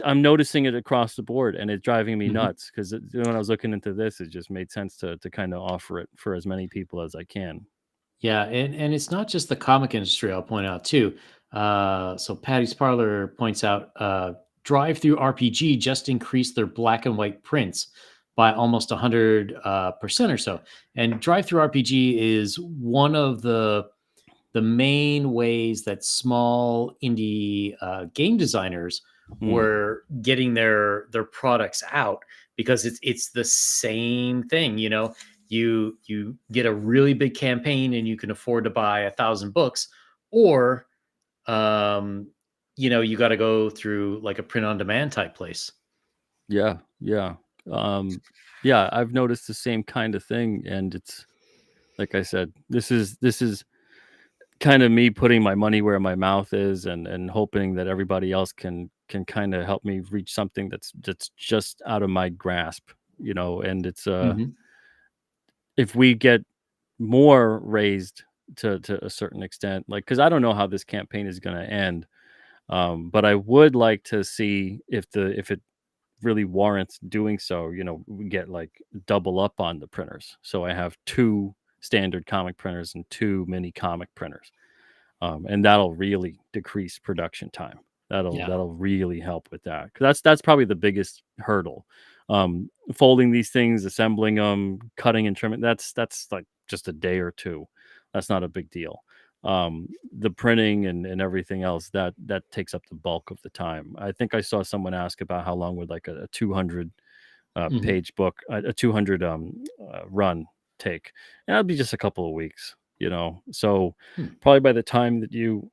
I'm noticing it across the board, and it's driving me Mhm. nuts because when I was looking into this, it just made sense to kind of offer it for as many people as I can. Yeah, and it's not just the comic industry. I'll point out too. So Patty's Parlor points out drive-through RPG just increased their black and white prints by almost 100% or so. And drive-through RPG is one of the main ways that small indie game designers Mm, were getting their products out because it's the same thing. You get a really big campaign and you can afford to buy 1,000 books, or um, you got to go through like a print on demand type place. yeah, yeah, um, yeah. I've noticed the same kind of thing, and it's like I said, this is kind of me putting my money where my mouth is, and hoping that everybody else can kind of help me reach something that's just out of my grasp, you know. And it's Hmm. if we get more raised to a certain extent, like because I don't know how this campaign is going to end, but I would like to see if it really warrants doing so. You know, we get like double up on the printers, so I have two standard comic printers and two mini comic printers, and that'll really decrease production time. That'll Yeah. that'll really help with that because that's probably the biggest hurdle. Folding these things, assembling them, cutting and trimming. That's like just a day or two. That's not a big deal. The printing and everything else that takes up the bulk of the time. I think I saw someone ask about how long would like a 200 Hmm. page book, a 200 run take, and that'd be just a couple of weeks, you know. So Hmm. probably by the time that you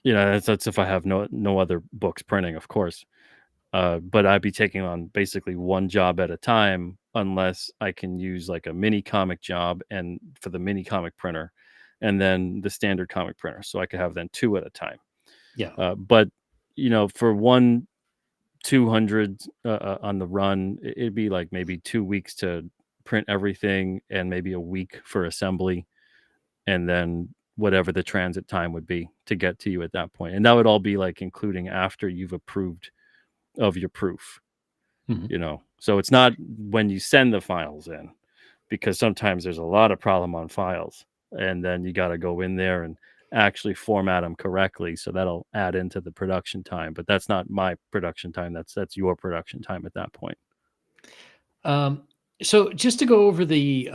know, that's if I have no other books printing, of course. But I'd be taking on basically one job at a time unless I can use like a mini comic job and for the mini comic printer, and then the standard comic printer, so I could have then two at a time. Yeah. But you know, for one 200 on the run, it'd be like maybe 2 weeks to print everything and maybe a week for assembly, and then whatever the transit time would be to get to you at that point. And that would all be like including after you've approved of your proof, Hmm. you know. So it's not when you send the files in, because sometimes there's a lot of problem on files, and then you got to go in there and actually format them correctly, so that'll add into the production time. But that's not my production time, that's your production time at that point. So just to go over the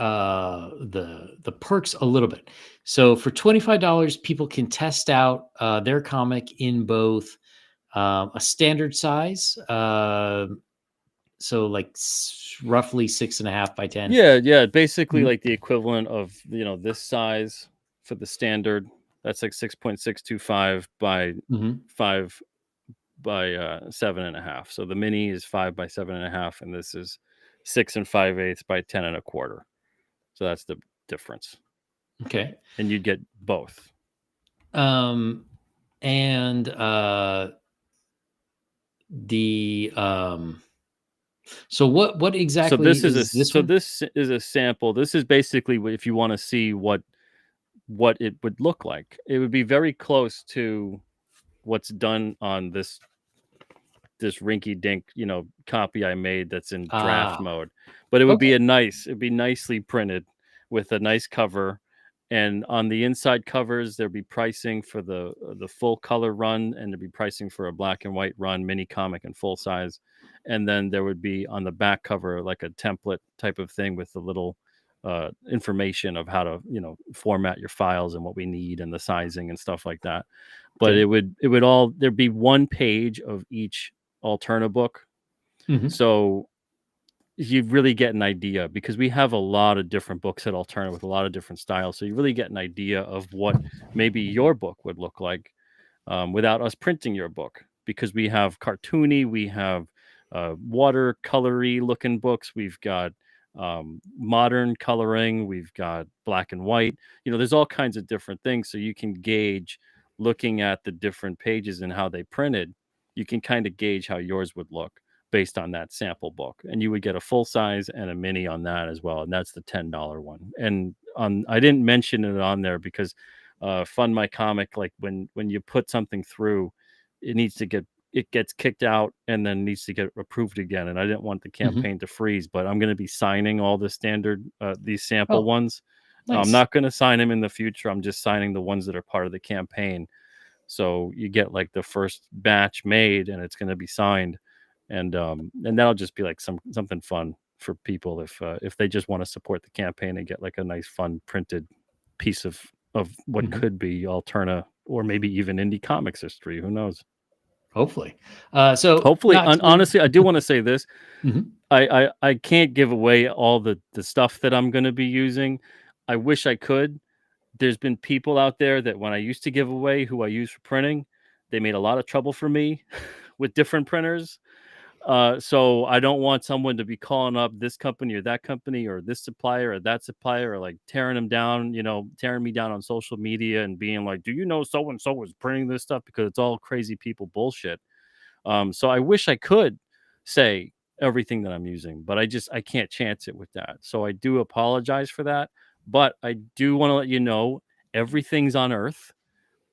perks a little bit. So for $25, people can test out their comic in both a standard size, so like roughly 6.5 by 10. Yeah, basically Mhm. like the equivalent of this size for the standard. That's like 6.625 by Mhm. 5 by 7.5. So the mini is 5 by 7.5, and this is 6 5/8 by 10 1/4. So that's the difference, Okay. and you'd get both. Um, and the so what So exactly this is is this one? this is a sample. This is basically if you want to see what it would look like. It would be very close to what's done on this rinky dink, copy I made that's in draft Ah, mode. But okay. it'd be nicely printed with a nice cover. And on the inside covers, there'd be pricing for the full color run, and there'd be pricing for a black and white run, mini comic and full size. And then there would be on the back cover like a template type of thing with the little information of how to format your files and what we need and the sizing and stuff like that. But Okay. it would all there'd be one page of each Alterna book. Mhm. So you really get an idea because we have a lot of different books at Alterna with a lot of different styles. So you really get an idea of what maybe your book would look like without us printing your book, because we have cartoony, we have watercolory looking books, we've got modern coloring, we've got black and white. There's all kinds of different things, so you can gauge looking at the different pages and how they printed. You can kind of gauge how yours would look based on that sample book, and you would get a full size and a mini on that as well, and that's the $10 one. And I didn't mention it on there because fund my comic, like when you put something through, it gets kicked out and then needs to get approved again, and I didn't want the Mhm. campaign to freeze. But I'm going to be signing all the standard these sample Oh, ones. I'm nice. not going to sign them in the future. I'm just signing the ones that are part of the campaign, so you get like the first batch made and it's going to be signed, and that'll just be like something fun for people if they just want to support the campaign and get like a nice fun printed piece of what Mhm. could be Alterna or maybe even indie comics history. Who knows? Hopefully. So Hopefully, not to honestly, I do want to say this. Mhm. I can't give away all the stuff that I'm going to be using. I wish I could. There's been people out there that when I used to give away who I use for printing, they made a lot of trouble for me with different printers. So I don't want someone to be calling up this company or this supplier or that supplier, or like tearing them down, tearing me down on social media and being like, do you know so and so was printing this stuff? Because it's all crazy people bullshit. So I wish I could say everything that I'm using, but I can't chance it with that. So I do apologize for that. But I do want to let you know everything's on Earth.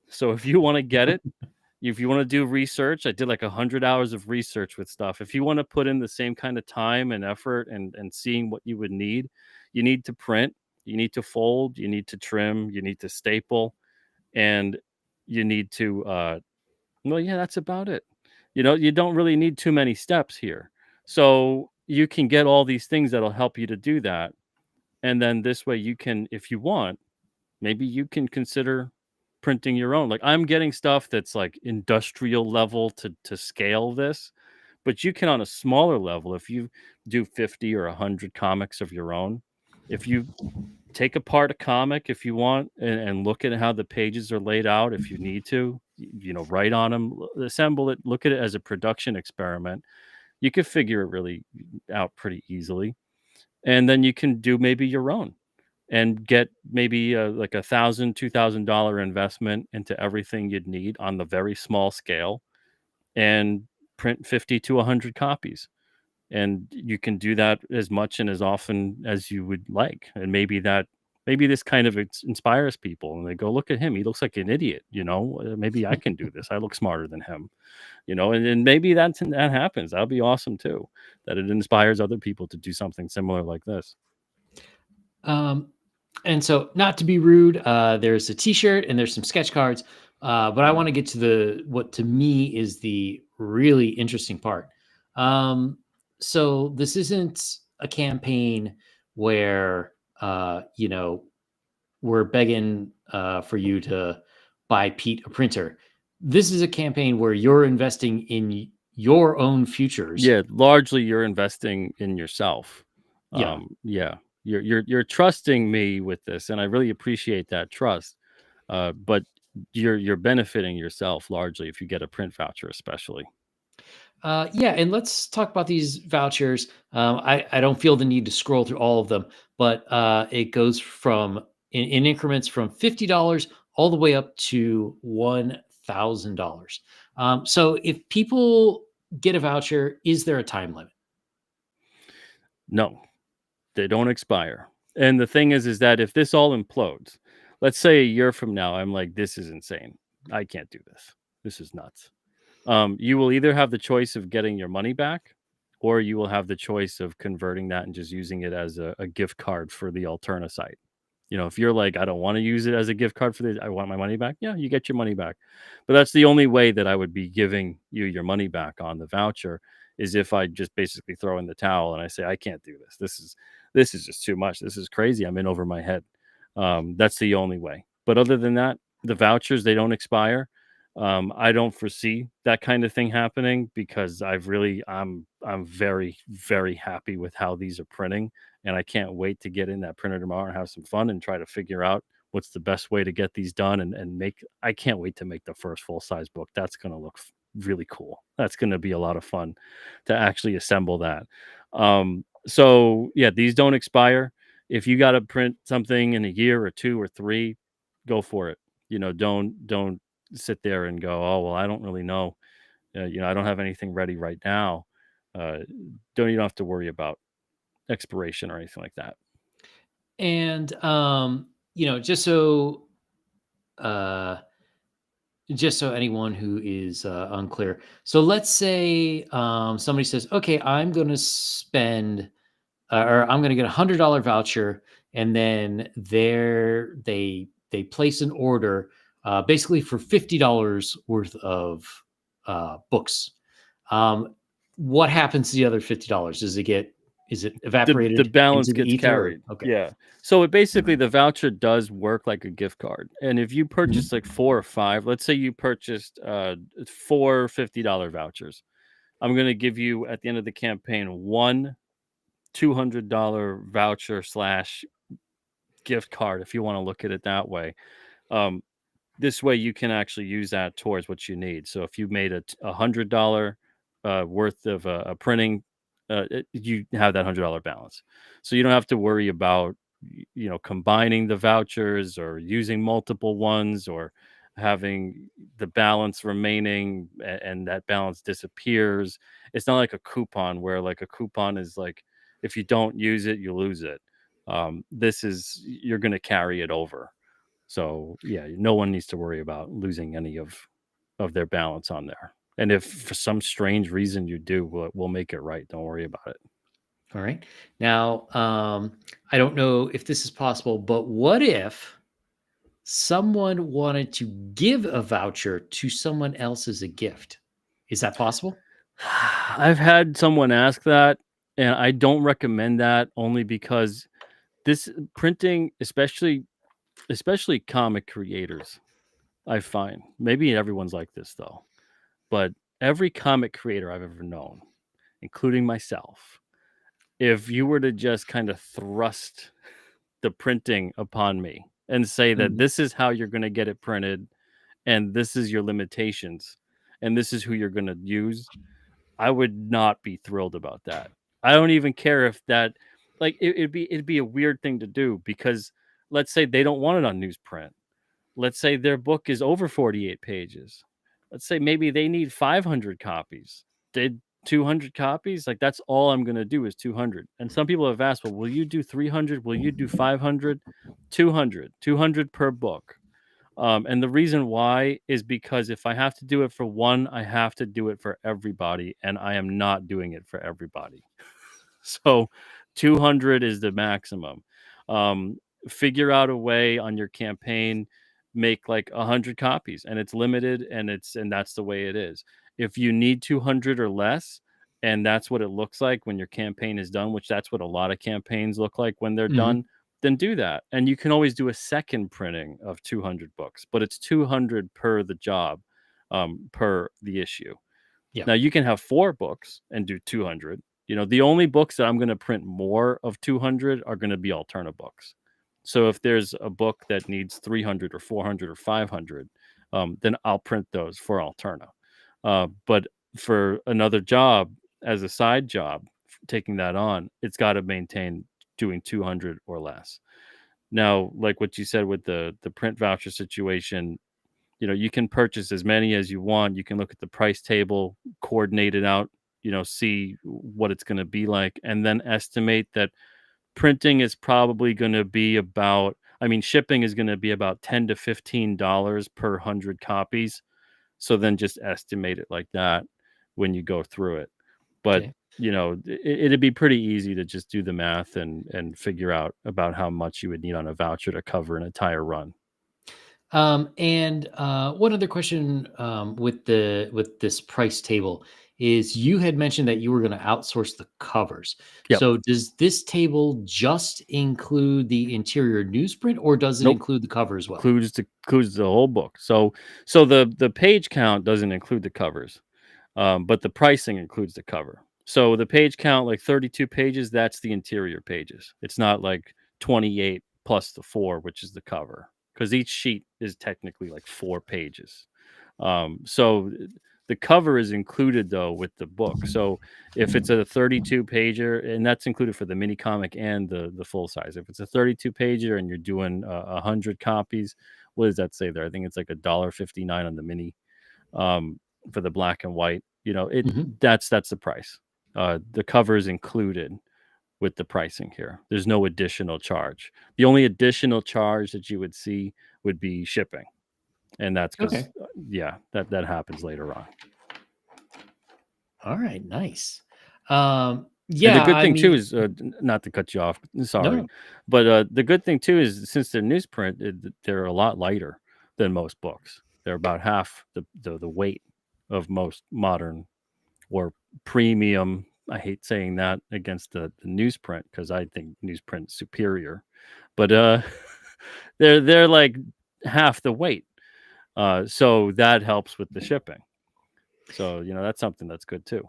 So if you want to get it, if you want to do research, I did like 100 hours of research with stuff. If you want to put in the same kind of time and effort and seeing what you would need, you need to print, you need to fold, you need to trim, you need to staple, and you need to well, yeah, that's about it. You don't really need too many steps here. So you can get all these things that'll help you to do that. And then this way you can, if you want, maybe you can consider printing your own. Like I'm getting stuff that's like industrial level to scale this, but you can on a smaller level if you do 50 or 100 comics of your own. If you take apart a comic if you want and look at how the pages are laid out if you need to, write on them, assemble it, look at it as a production experiment. You could figure it really out pretty easily, and then you can do maybe your own and get maybe like $1,000 $2,000 investment into everything you'd need on the very small scale, and print 50 to 100 copies. And you can do that as much and as often as you would like. And maybe this kind of inspires people, and they go, look at him, he looks like an idiot, maybe I can do this, I look smarter than him, and maybe that happens. That'll be awesome too, that it inspires other people to do something similar like this. Um, and so, not to be rude, there's a T-shirt and there's some sketch cards, but I want to get to what to me is the really interesting part. So this isn't a campaign where we're begging for you to buy Pete a printer. This is a campaign where you're investing in your own futures. Yeah, largely you're investing in yourself. Yeah. Yeah, you're trusting me with this, and I really appreciate that trust. But you're benefiting yourself largely if you get a print voucher, especially. Yeah, and let's talk about these vouchers. I don't feel the need to scroll through all of them, but it goes from in increments from $50 all the way up to $1,000. So if people get a voucher, is there a time limit? No, they don't expire. And the thing is that if this all implodes, let's say a year from now, I'm like, this is insane. I can't do this. This is nuts. You will either have the choice of getting your money back, or you will have the choice of converting that and just using it as a gift card for the Alterna site. If you're like, I don't want to use it as a gift card for this, I want my money back. Yeah, you get your money back. But that's the only way that I would be giving you your money back on the voucher is if I just basically throw in the towel and I say, I can't do this. This is just too much. This is crazy. I'm in over my head. That's the only way. But other than that, the vouchers, they don't expire. I don't foresee that kind of thing happening because I'm very, very happy with how these are printing. And I can't wait to get in that printer tomorrow and have some fun and try to figure out what's the best way to get these done and I can't wait to make the first full size book. That's going to look really cool. That's going to be a lot of fun to actually assemble that. So yeah, these don't expire. If you got to print something in a year or 2 or 3, go for it. Don't sit there and go, oh, well, I don't really know. I don't have anything ready right now. You don't have to worry about expiration or anything like that. And you know, uh, just so anyone who is unclear. So let's say somebody says, "Okay, I'm going to spend, or I'm going to get $100 voucher," and then they place an order basically for $50 worth of books. Um, what happens to the other $50? Is it The evaporated balance into the gets ether? carried. Okay. Yeah. So it basically the voucher does work like a gift card. And if you purchase Mhm. like 4 or 5, let's say you purchased 4 $50 vouchers. I'm going to give you at the end of the campaign one $200 voucher slash gift card if you want to look at it that way. Um, this way you can actually use that towards what you need. So if you made $100 worth of a printing, you have that $100 balance. So you don't have to worry about combining the vouchers or using multiple ones or having the balance remaining and that balance disappears. It's not like a coupon where like a coupon is like if you don't use it, you lose it. This is you're going to carry it over. So yeah, no one needs to worry about losing any of their balance on there. And if for some strange reason you do, we'll make it right. Don't worry about it. All right. Now, I don't know if this is possible, but what if someone wanted to give a voucher to someone else as a gift? Is that possible? I've had someone ask that, and I don't recommend that only because this printing, especially comic creators, I find maybe everyone's like this though, but every comic creator I've ever known, including myself, if you were to just kind of thrust the printing upon me and say that Mhm. this is how you're going to get it printed and this is your limitations and this is who you're going to use, I would not be thrilled about that. I don't even care if that like it'd be a weird thing to do because let's say they don't want it on newsprint. Let's say their book is over 48 pages. Let's say maybe they need 500 copies. Did 200 copies? Like that's all I'm going to do is 200. And some people have asked, well, will you do 300? Will you do 500? 200 per book. And the reason why is because if I have to do it for one, I have to do it for everybody. And I am not doing it for everybody. So 200 is the maximum. Um, Figure out a way on your campaign, make like 100 copies and it's limited and that's the way it is. If you need 200 or less and that's what it looks like when your campaign is done, which that's what a lot of campaigns look like when they're Hmm. done, then do that. And you can always do a second printing of 200 books, but it's 200 per the job, per the issue. Yeah. Now you can have 4 books and do 200. The only books that I'm going to print more of 200 are going to be Alterna books. So if there's a book that needs 300 or 400 or 500, then I'll print those for Alterna. But for another job, as a side job, taking that on, it's got to maintain doing 200 or less. Now, like what you said with the print voucher situation, you can purchase as many as you want. You can look at the price table, coordinate it out, see what it's going to be like, and then estimate that printing is probably going to be about, I mean, shipping is going to be about $10 to $15 per 100 copies. So then just estimate it like that when you go through it. But, Okay. it'd be pretty easy to just do the math and figure out about how much you would need on a voucher to cover an entire run. And one other question with this price table is you had mentioned that you were going to outsource the covers. Yep. So does this table just include the interior newsprint, or does it Nope. include the cover as well? Includes the whole book. So the page count doesn't include the covers, but the pricing includes the cover. So the page count, like 32 pages, that's the interior pages. It's not like 28 plus the 4, which is the cover, because each sheet is technically like 4 pages. So the cover is included though with the book. So if it's a 32 pager, and that's included for the mini comic and the full size. If it's a 32 pager and you're doing 100 copies, what does that say there? I think it's like $1.59 on the mini, for the black and white. Mhm. That's the price. The cover is included with the pricing here. There's no additional charge. The only additional charge that you would see would be shipping, and that's because Okay. yeah, that happens later on. All right. Nice. And the Yeah. good I thing too mean, is, not to cut you off, sorry, no. but the good thing too is since they're newsprint, they're a lot lighter than most books. They're about half the weight of most modern or premium. I hate saying that against the newsprint because I think newsprint's superior, but they're like half the weight. So that helps with the shipping. So that's something that's good too.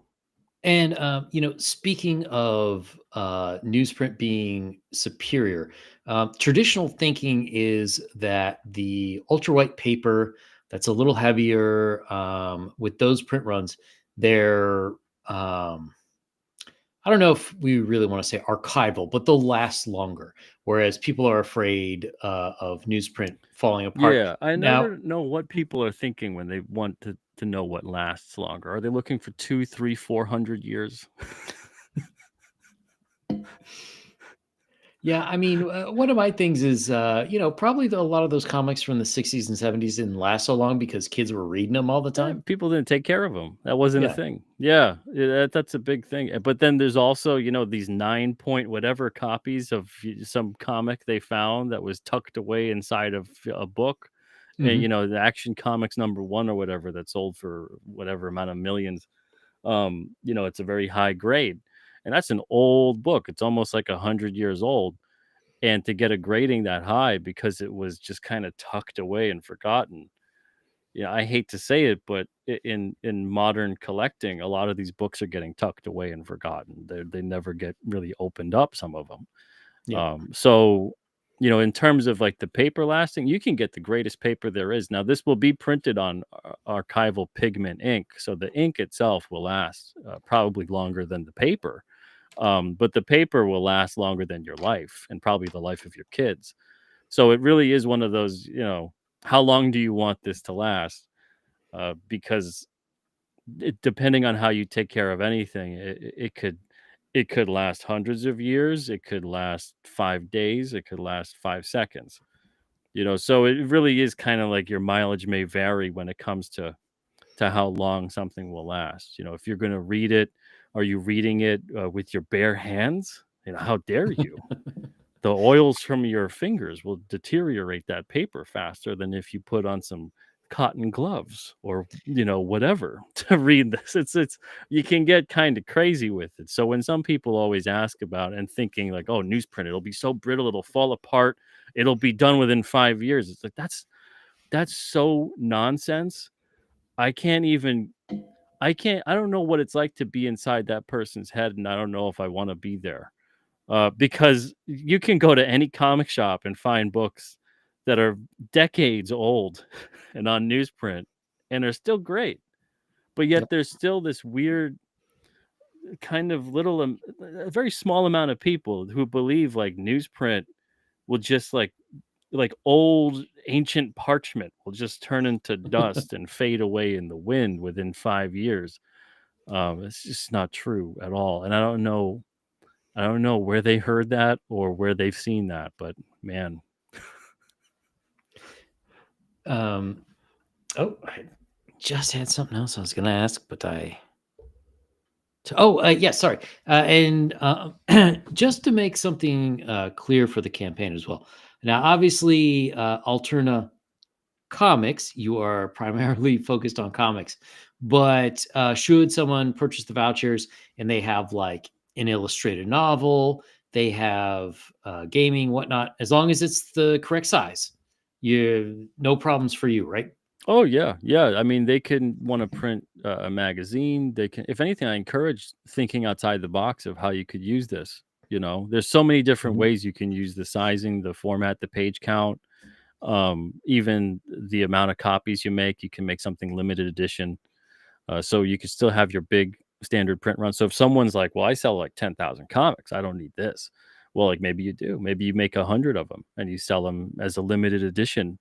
And speaking of newsprint being superior, traditional thinking is that the ultra white paper that's a little heavier with those print runs, they're I don't know if we really want to say archival, but they'll last longer. Whereas people are afraid of newsprint falling apart. Yeah, I Now, never know what people are thinking when they want to know what lasts longer. Are they looking for 2, 3, 400 years? yeah, I mean, one of my things is, probably a lot of those comics from the 60s and 70s didn't last so long because kids were reading them all the time. People didn't take care of them. That wasn't a Yeah. thing. Yeah, that's a big thing. But then there's also, these 9 point whatever copies of some comic they found that was tucked away inside of a book. And, Hmm. the Action Comics #1 or whatever that sold for whatever amount of millions. It's a very high grade. And that's an old book. It's almost like 100 years old. And to get a grading that high because it was just kind of tucked away and forgotten. Yeah, I hate to say it, but in modern collecting, a lot of these books are getting tucked away and forgotten. They never get really opened up. Some of them. Yeah. So in terms of like the paper lasting, you can get the greatest paper there is. Now, this will be printed on archival pigment ink, so the ink itself will last probably longer than the paper. But the paper will last longer than your life and probably the life of your kids. So it really is one of those, how long do you want this to last? Because depending on how you take care of anything, it could last hundreds of years. It could last 5 days. It could last 5 seconds. So it really is kind of like your mileage may vary when it comes to how long something will last. If you're going to read it, are you reading it with your bare hands? How dare you? The oils from your fingers will deteriorate that paper faster than if you put on some cotton gloves or whatever to read this. It's you can get kind of crazy with it. So when some people always ask about and thinking like, oh, newsprint, it'll be so brittle, it'll fall apart, it'll be done within 5 years. It's like that's so nonsense. I can't even I don't know what it's like to be inside that person's head, and I don't know if I want to be there. Because you can go to any comic shop and find books that are decades old and on newsprint and are still great. But yet Yep. there's still this weird kind of little, a very small amount of people who believe like newsprint will just like old ancient parchment will just turn into dust and fade away in the wind within 5 years. It's just not true at all. And I don't know where they heard that or where they've seen that, but man. Um, oh, I just had something else I was going to ask, but yeah, sorry. And just to make something clear for the campaign as well. Now, obviously, Alterna Comics, you are primarily focused on comics, but should someone purchase the vouchers and they have like an illustrated novel, they have gaming, whatnot, as long as it's the correct size, you no problems for you, right? Oh yeah, yeah. I mean, they can want to print a magazine. They can, if anything, I encourage thinking outside the box of how you could use this. There's so many different Mhm. ways you can use the sizing, the format, the page count, even the amount of copies you make. You can make something limited edition. So you could still have your big standard print run. So if someone's like, "Well, I sell like 10,000 comics, I don't need this." Well, like maybe you do. Maybe you make 100 of them and you sell them as a limited edition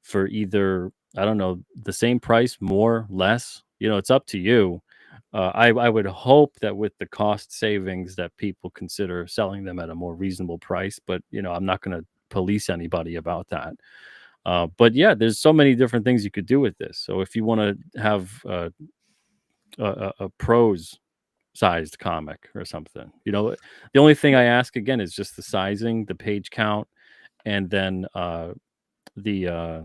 for either, I don't know, the same price, more, less. It's up to you. I would hope that with the cost savings that people consider selling them at a more reasonable price, but I'm not going to police anybody about that. But yeah, there's so many different things you could do with this. So if you want to have a prose sized comic or something. The only thing I ask again is just the sizing, the page count, and then the uh,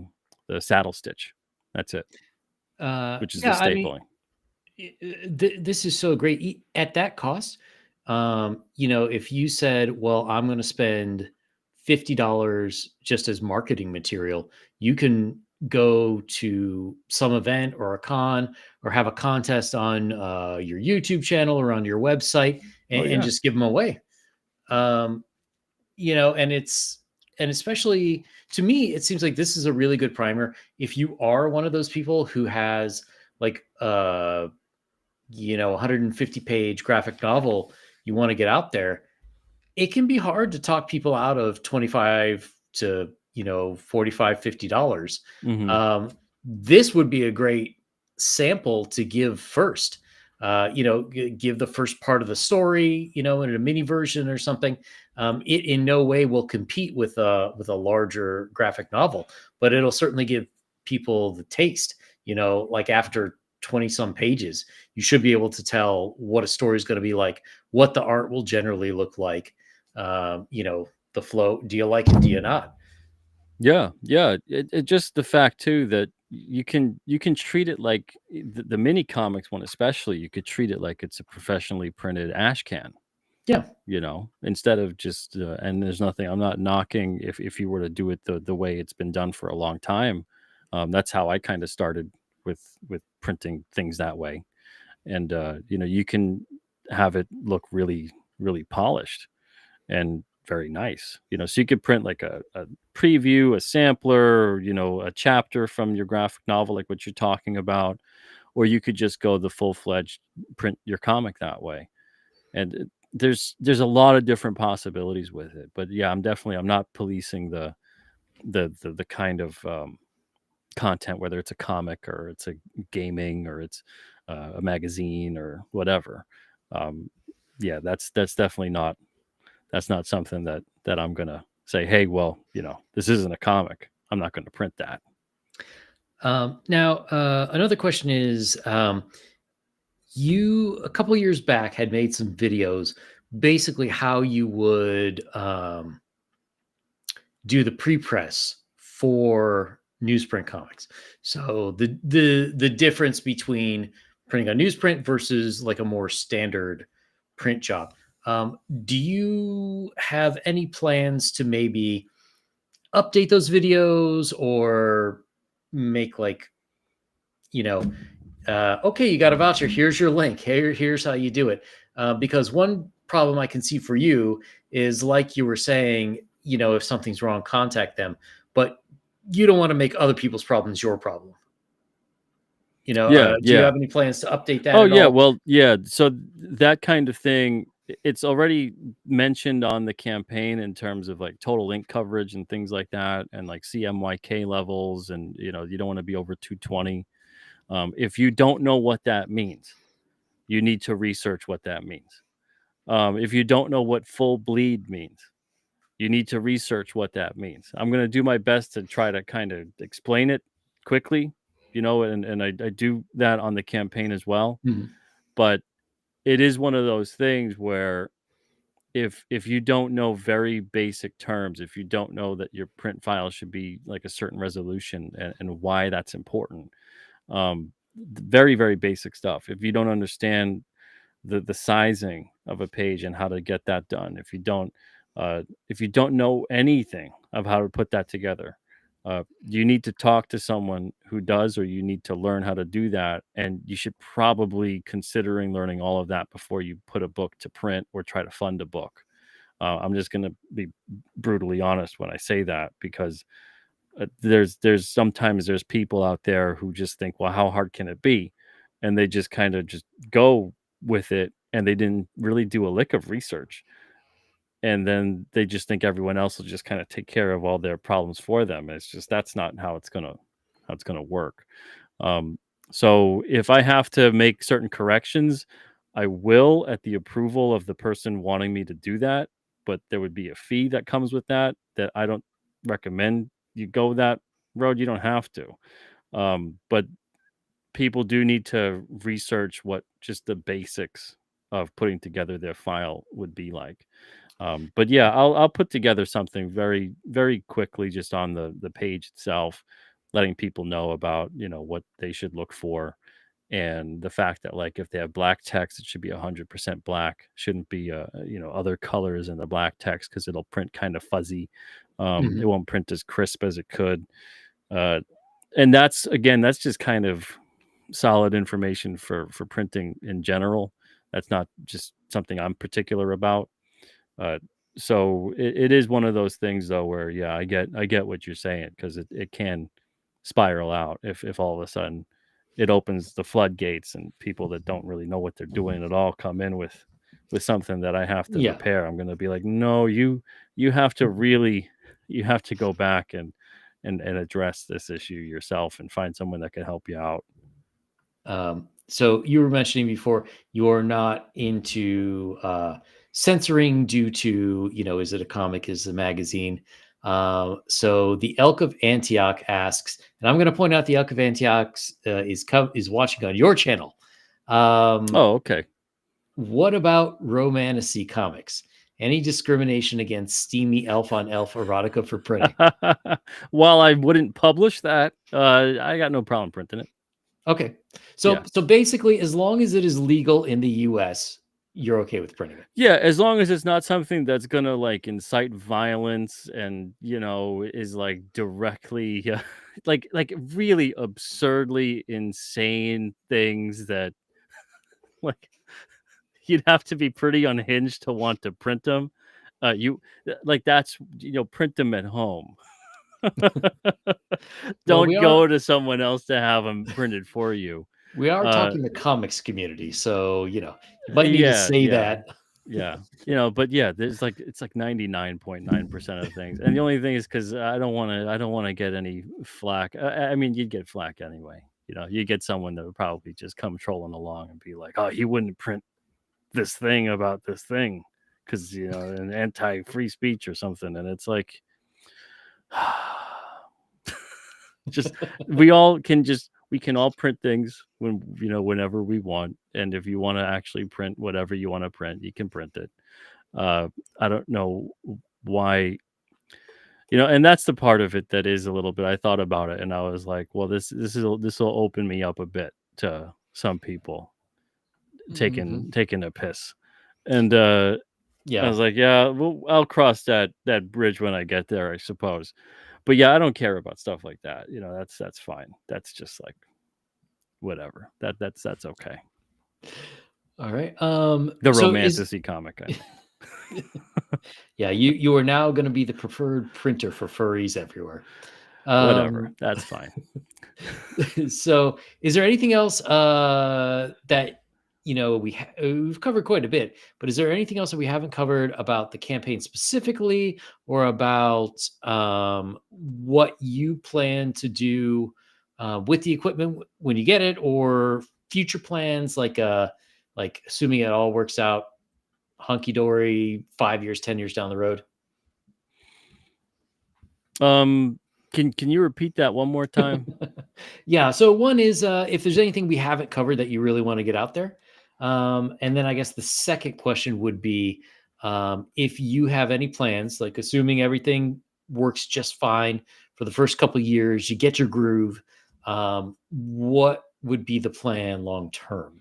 the saddle stitch. That's it, which is the Yeah, I mean, stapling. this is so great. At that cost, if you said, well, I'm going to spend $50 just as marketing material, you can go to some event or a con or have a contest on your YouTube channel or on your website Oh and yeah. just give them away. Um, and especially to me, it seems like this is a really good primer. If you are one of those people who has like 150-page graphic novel you want to get out there, it can be hard to talk people out of 25 to 45, $50. Hmm. This would be a great sample to give first. Give the first part of the story, in a mini version or something. It in no way will compete with a larger graphic novel, but it'll certainly give people the taste. Like after 20 some pages, you should be able to tell what a story is going to be like, what the art will generally look like, the flow. Do you like it? Do you not? Yeah, yeah. It just the fact too that you can treat it like the mini comics one especially. You could treat it like it's a professionally printed ash can. Yeah. Instead of just and there's nothing, I'm not knocking if you were to do it the way it's been done for a long time. That's how I kind of started with printing things that way. And you can have it look really really polished and very nice. So you could print like a preview, a sampler, a chapter from your graphic novel like what you're talking about, or you could just go the full-fledged print your comic that way. And there's a lot of different possibilities with it. But yeah, I'm not policing the kind of content, whether it's a comic or it's a gaming or it's a magazine or whatever. um yeah, that's definitely not, that's not something that I'm gonna say, hey, well, this isn't a comic, I'm not gonna print that. Now, another question is, you a couple years back had made some videos, basically how you would do the pre-press for newsprint comics. So the difference between printing on newsprint versus like a more standard print job. Do you have any plans to maybe update those videos or make like, you know, okay, you got a voucher. Here's your link. Here's how you do it. Because one problem I can see for you is, like you were saying, if something's wrong, contact them. But you don't want to make other people's problems your problem. Yeah, Do you yeah. have any plans to update that Oh, at yeah, all? well, yeah, so that kind of thing, it's already mentioned on the campaign in terms of, like, total link coverage and things like that, and, like, CMYK levels, and, you don't wanna be over 220. If you don't know what that means, you need to research what that means. If you don't know what full bleed means, you need to research what that means. I'm gonna do my best to try to kinda explain it quickly, and I do that on the campaign as well, Mhm. but it is one of those things where if you don't know very basic terms, if you don't know that your print file should be like a certain resolution, and why that's important, very, very basic stuff. If you don't understand the sizing of a page and how to get that done, if you don't know anything of how to put that together, you need to talk to someone who does, or you need to learn how to do that, and you should probably considering learning all of that before you put a book to print or try to fund a book. I'm just going to be brutally honest when I say that, because there's sometimes there's people out there who just think, well, how hard can it be, and they just kind of just go with it, and they didn't really do a lick of research, and then they just think everyone else will just kind of take care of all their problems for them. It's just that's not how it's gonna work. Um, so if I have to make certain corrections, I will at the approval of the person wanting me to do that. But there would be a fee that comes with that I don't recommend you go that road. You don't have to. But people do need to research what just the basics of putting together their file would be like. But yeah, I'll put together something very, very quickly just on the page itself, letting people know about, what they should look for, and the fact that, like, if they have black text, it should be 100% black. Shouldn't be other colors in the black text, because it'll print kind of fuzzy. It Mhm. won't print as crisp as it could. Uh, and that's just kind of solid information for printing in general. That's not just something I'm particular about. Uh, so it is one of those things though where, yeah, I get what you're saying, because it can spiral out if all of a sudden it opens the floodgates, and people that don't really know what they're doing at all come in with something that I have to Yeah. repair. I'm gonna be like, no, you have to really, you have to go back and address this issue yourself and find someone that can help you out. So you were mentioning before you're not into censoring due to, is it a comic, is it a magazine? So the Elk of Antioch asks, and I'm going to point out the Elk of Antioch is watching on your channel. Oh, okay. What about romantasy comics? Any discrimination against steamy elf on elf erotica for printing? While I wouldn't publish that, I got no problem printing it. Okay. So Yeah. so basically, as long as it is legal in the US, you're okay with printing it. Yeah, as long as it's not something that's gonna, like, incite violence and, is, like, directly, like, really absurdly insane things that, like, you'd have to be pretty unhinged to want to print them. Like, that's, print them at home. Well, Don't go to someone else to have them printed for you. we are Uh talking the comics community, so you might need to Yeah, say yeah, that. yeah. But yeah, it's like 99.9% of things. And the only thing is, because I don't wanna get any flack. I mean, you'd get flack anyway. You get someone that would probably just come trolling along and be like, "Oh, you wouldn't print this thing about this thing, because an anti-free speech or something." And it's like, just we can all print things whenever we want, and if you want to actually print whatever you want to print, you can print it. I don't know why And that's the part of it that is a little bit. I thought about it, and I was like, well, this will open me up a bit to some people Mhm. taking a piss, and I Yeah. was like, yeah, well, I'll cross that bridge when I get there, I suppose. But yeah, I don't care about stuff like that. That's fine. That's just like whatever. That's okay. All right. The So is romanticy comic, I mean. yeah, you are now going to be the preferred printer for furries everywhere. Whatever. Um, That's fine. so is there anything else that we've covered quite a bit, but is there anything else that we haven't covered about the campaign specifically, or about what you plan to do with the equipment when you get it, or future plans, like assuming it all works out hunky dory 5 years, 10 years down the road? Can you repeat that one more time? Yeah. So one is if there's anything we haven't covered that you really want to get out there. And then I guess the second question would be if you have any plans, like assuming everything works just fine for the first couple of years, you get your groove. What would be the plan long term?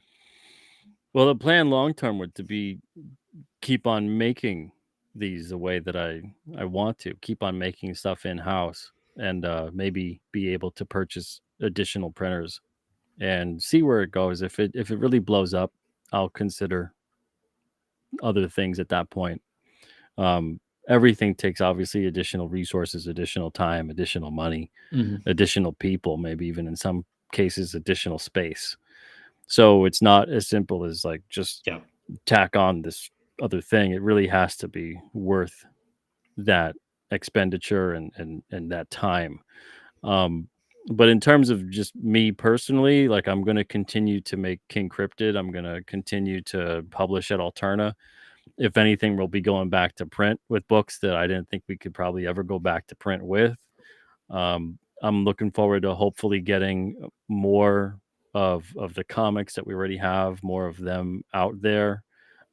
Well, the plan long term would to be keep on making these the way that I want to keep on making stuff in house, and maybe be able to purchase additional printers and see where it goes. If it really blows up, I'll consider other things at that point. Um, Everything takes obviously additional resources, additional time, additional money, Mhm. additional people, maybe even in some cases additional space. So it's not as simple as like just Yeah. tack on this other thing. It really has to be worth that expenditure and that time. Um, but in terms of just me personally, like I'm going to continue to make King Cryptid. I'm going to continue to publish at Alterna. If anything, we'll be going back to print with books that I didn't think we could probably ever go back to print with. I'm looking forward to hopefully getting more of the comics that we already have, more of them out there.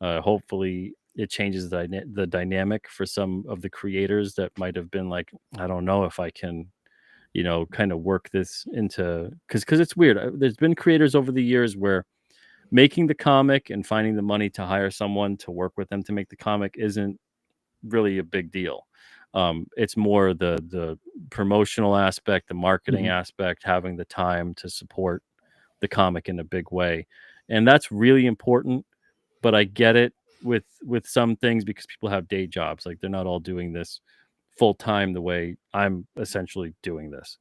Hopefully, it changes the dynamic for some of the creators that might have been like, I don't know if I can, kind of work this into because it's weird. There's been creators over the years where making the comic and finding the money to hire someone to work with them to make the comic isn't really a big deal. It's more the promotional aspect, the marketing Mhm. aspect, having the time to support the comic in a big way, and that's really important. But I get it with some things because people have day jobs, like they're not all doing this full time the way I'm essentially doing this.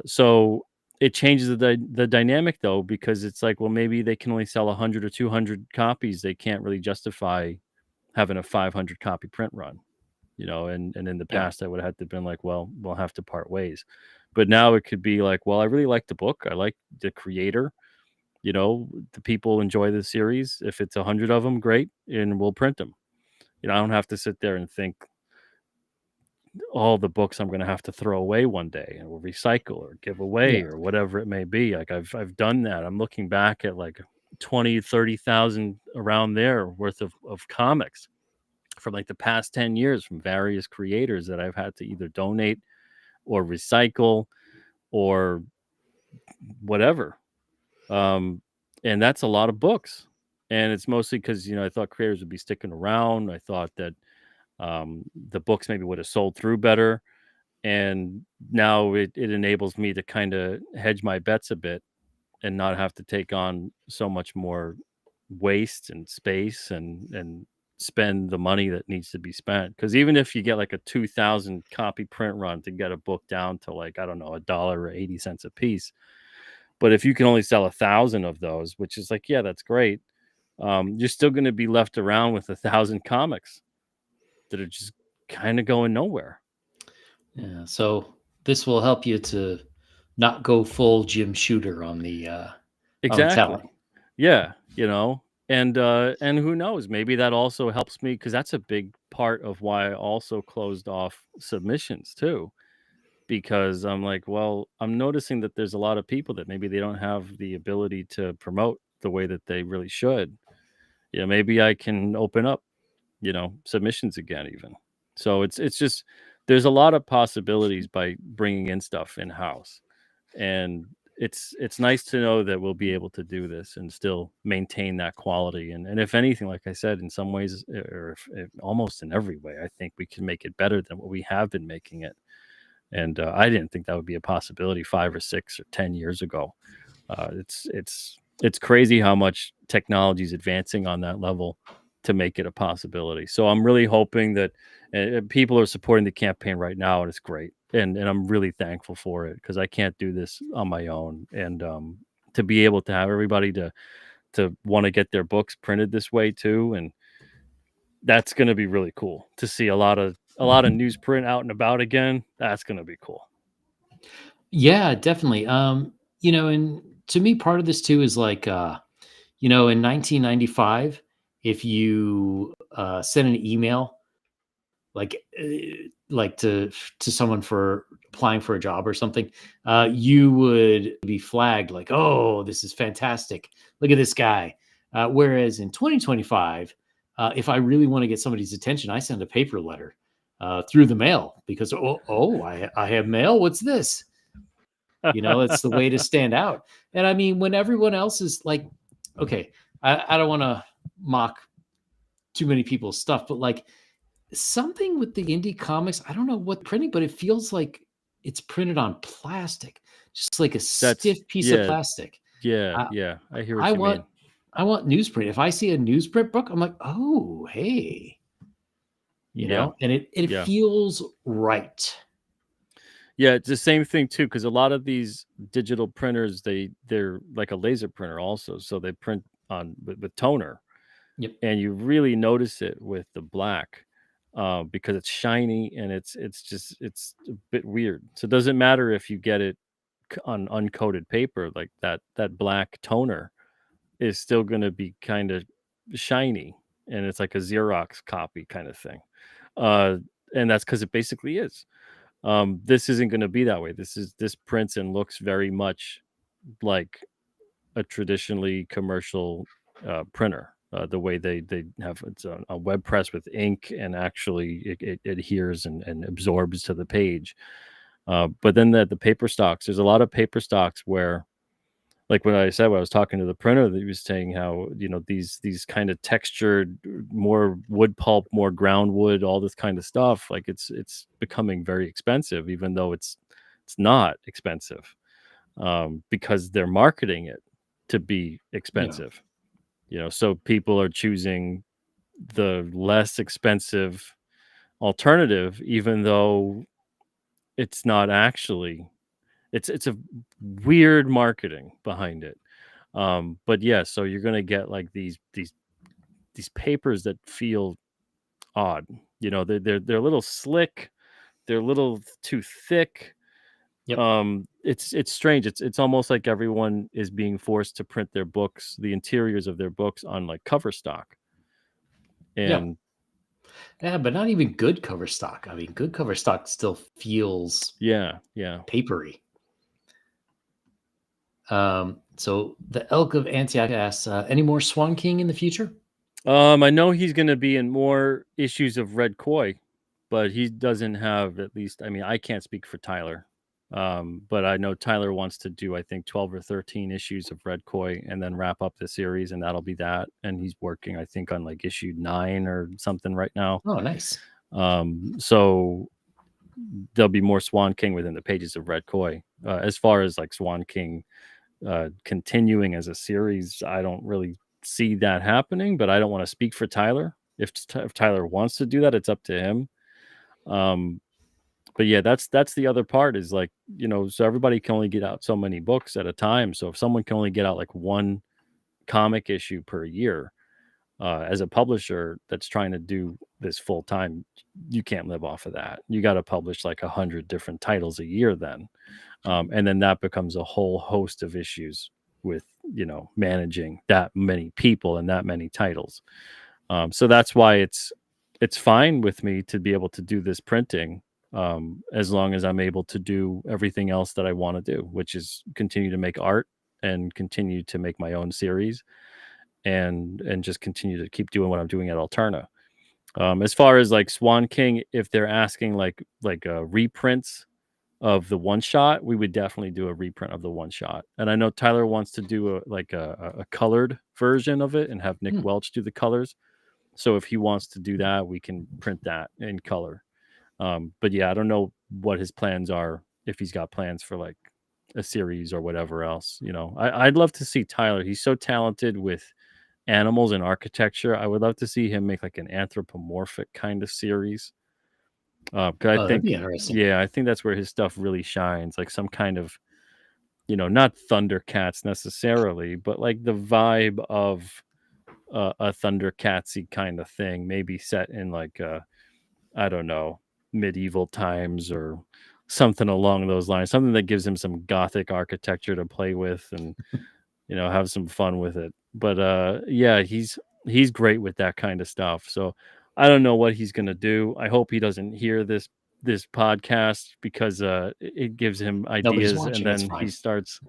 So it changes the dynamic though, because it's like, well, maybe they can only sell 100 or 200 copies. They can't really justify having a 500 copy print run, and in the Yeah. past I would have had to been like, well, we'll have to part ways. But now it could be like, well, I really like the book. I like the creator, the people enjoy the series. If it's 100 of them, great. And we'll print them. I don't have to sit there and think all the books I'm going to have to throw away one day or recycle or give away Yeah. or whatever it may be. Like I've done that. I'm looking back at like 20, 30,000 around there worth of comics from like the past 10 years from various creators that I've had to either donate or recycle or whatever. Um, and that's a lot of books. And it's mostly because, I thought creators would be sticking around. I thought that the books maybe would have sold through better. And now it enables me to kind of hedge my bets a bit and not have to take on so much more waste and space and spend the money that needs to be spent. Because even if you get like a 2,000 copy print run to get a book down to like, I don't know, $1 or 80 cents a piece, but if you can only sell 1,000 of those, which is like, yeah, that's great, you're still going to be left around with 1,000 comics that are just kind of going nowhere. Yeah. So this will help you to not go full Jim Shooter on the talent. Exactly. Yeah, and who knows, maybe that also helps me because that's a big part of why I also closed off submissions too, because I'm like, well, I'm noticing that there's a lot of people that maybe they don't have the ability to promote the way that they really should. Maybe I can open up, submissions again even. So it's just there's a lot of possibilities by bringing in stuff in house, and it's nice to know that we'll be able to do this and still maintain that quality. And if anything, like I said, in some ways, or if almost in every way, I think we can make it better than what we have been making it. And I didn't think that would be a possibility 5 or 6 or 10 years ago. It's crazy how much technology is advancing on that level to make it a possibility. So I'm really hoping that people are supporting the campaign right now, and it's great. And I'm really thankful for it, because I can't do this on my own. And to be able to have everybody to want to get their books printed this way too, and that's going to be really cool to see a lot of newsprint out and about again. That's going to be cool. Yeah, definitely. And to me, part of this too is like, in 1995, if you sent an email like to someone for applying for a job or something, you would be flagged like, oh, this is fantastic, look at this guy. Whereas in 2025, if I really want to get somebody's attention, I send a paper letter through the mail, because I have mail, what's this? It's the way to stand out. And I mean, when everyone else is like, okay, I don't want to mock too many people's stuff, but like, something with the indie comics, I don't know what printing, but it feels like it's printed on plastic, just like a That's stiff piece of yeah, plastic. yeah, I, yeah. I hear I what you want mean. I want newsprint. If I see a newsprint book, I'm like, oh, hey, Yeah, and it yeah. feels right. Yeah, it's the same thing too, because a lot of these digital printers, they're like a laser printer also, so they print on with toner, Yep. and you really notice it with the black, because it's shiny, and it's a bit weird. So it doesn't matter if you get it on uncoated paper, like that black toner is still going to be kind of shiny, and it's like a Xerox copy kind of thing, uh, and that's because it basically is. This isn't going to be that way. This prints and looks very much like a traditionally commercial printer. The way they have it's a web press with ink, and actually it adheres and absorbs to the page. But then the paper stocks, there's a lot of paper stocks where, like when I said when I was talking to the printer, that he was saying how these kind of textured, more wood pulp, more ground wood, all this kind of stuff, like it's becoming very expensive, even though it's not expensive, because they're marketing it to be Yeah. expensive. So people are choosing the less expensive alternative, even though it's not actually. It's a weird marketing behind it. But yeah, so you're gonna get like these papers that feel odd. They're a little slick, they're a little too thick. Yep. It's strange. It's almost like everyone is being forced to print their books, the interiors of their books, on like cover stock. Yeah. And Yeah, but not even good cover stock. I mean, good cover stock still feels yeah, yeah. papery. So the Elk of Antioch asks, any more Swan King in the future? I know he's gonna be in more issues of Red Koi, but he doesn't have, at least, I mean, I can't speak for Tyler. But I know Tyler wants to do, I think, 12 or 13 issues of Red Koi and then wrap up the series, and that'll be that. And he's working, I think, on like issue 9 or something right now. Oh, nice. So there'll be more Swan King within the pages of Red Koi. As far as like Swan King continuing as a series, I don't really see that happening, but I don't want to speak for Tyler. If Tyler wants to do that, it's up to him. But yeah, that's the other part, is like, so everybody can only get out so many books at a time. So if someone can only get out like one comic issue per year, as a publisher that's trying to do this full time, you can't live off of that. You got to publish like 100 different titles a year then. And then that becomes a whole host of issues with, managing that many people and that many titles. So that's why it's fine with me to be able to do this printing, as long as I'm able to do everything else that I want to do, which is continue to make art and continue to make my own series, and just continue to keep doing what I'm doing at Alterna. As far as like Swan King, if they're asking like reprints of the one shot, we would definitely do a reprint of the one shot. And I know Tyler wants to do a colored version of it and have Nick Hmm. Welch do the colors. So if he wants to do that, we can print that in color. But yeah, I don't know what his plans are, if he's got plans for like a series or whatever else. I'd love to see Tyler. He's so talented with animals and architecture. I would love to see him make like an anthropomorphic kind of series. 'Cause I Oh, that'd be think, interesting. yeah, I think that's where his stuff really shines. Like some kind of, not Thundercats necessarily, but like the vibe of a Thundercatsy kind of thing, maybe set in like I don't know, medieval times or something along those lines. Something that gives him some gothic architecture to play with and have some fun with it. But yeah, he's great with that kind of stuff. So I don't know what he's gonna do. I hope he doesn't hear this podcast because it gives him Nobody's ideas and watching. It's then he fine. starts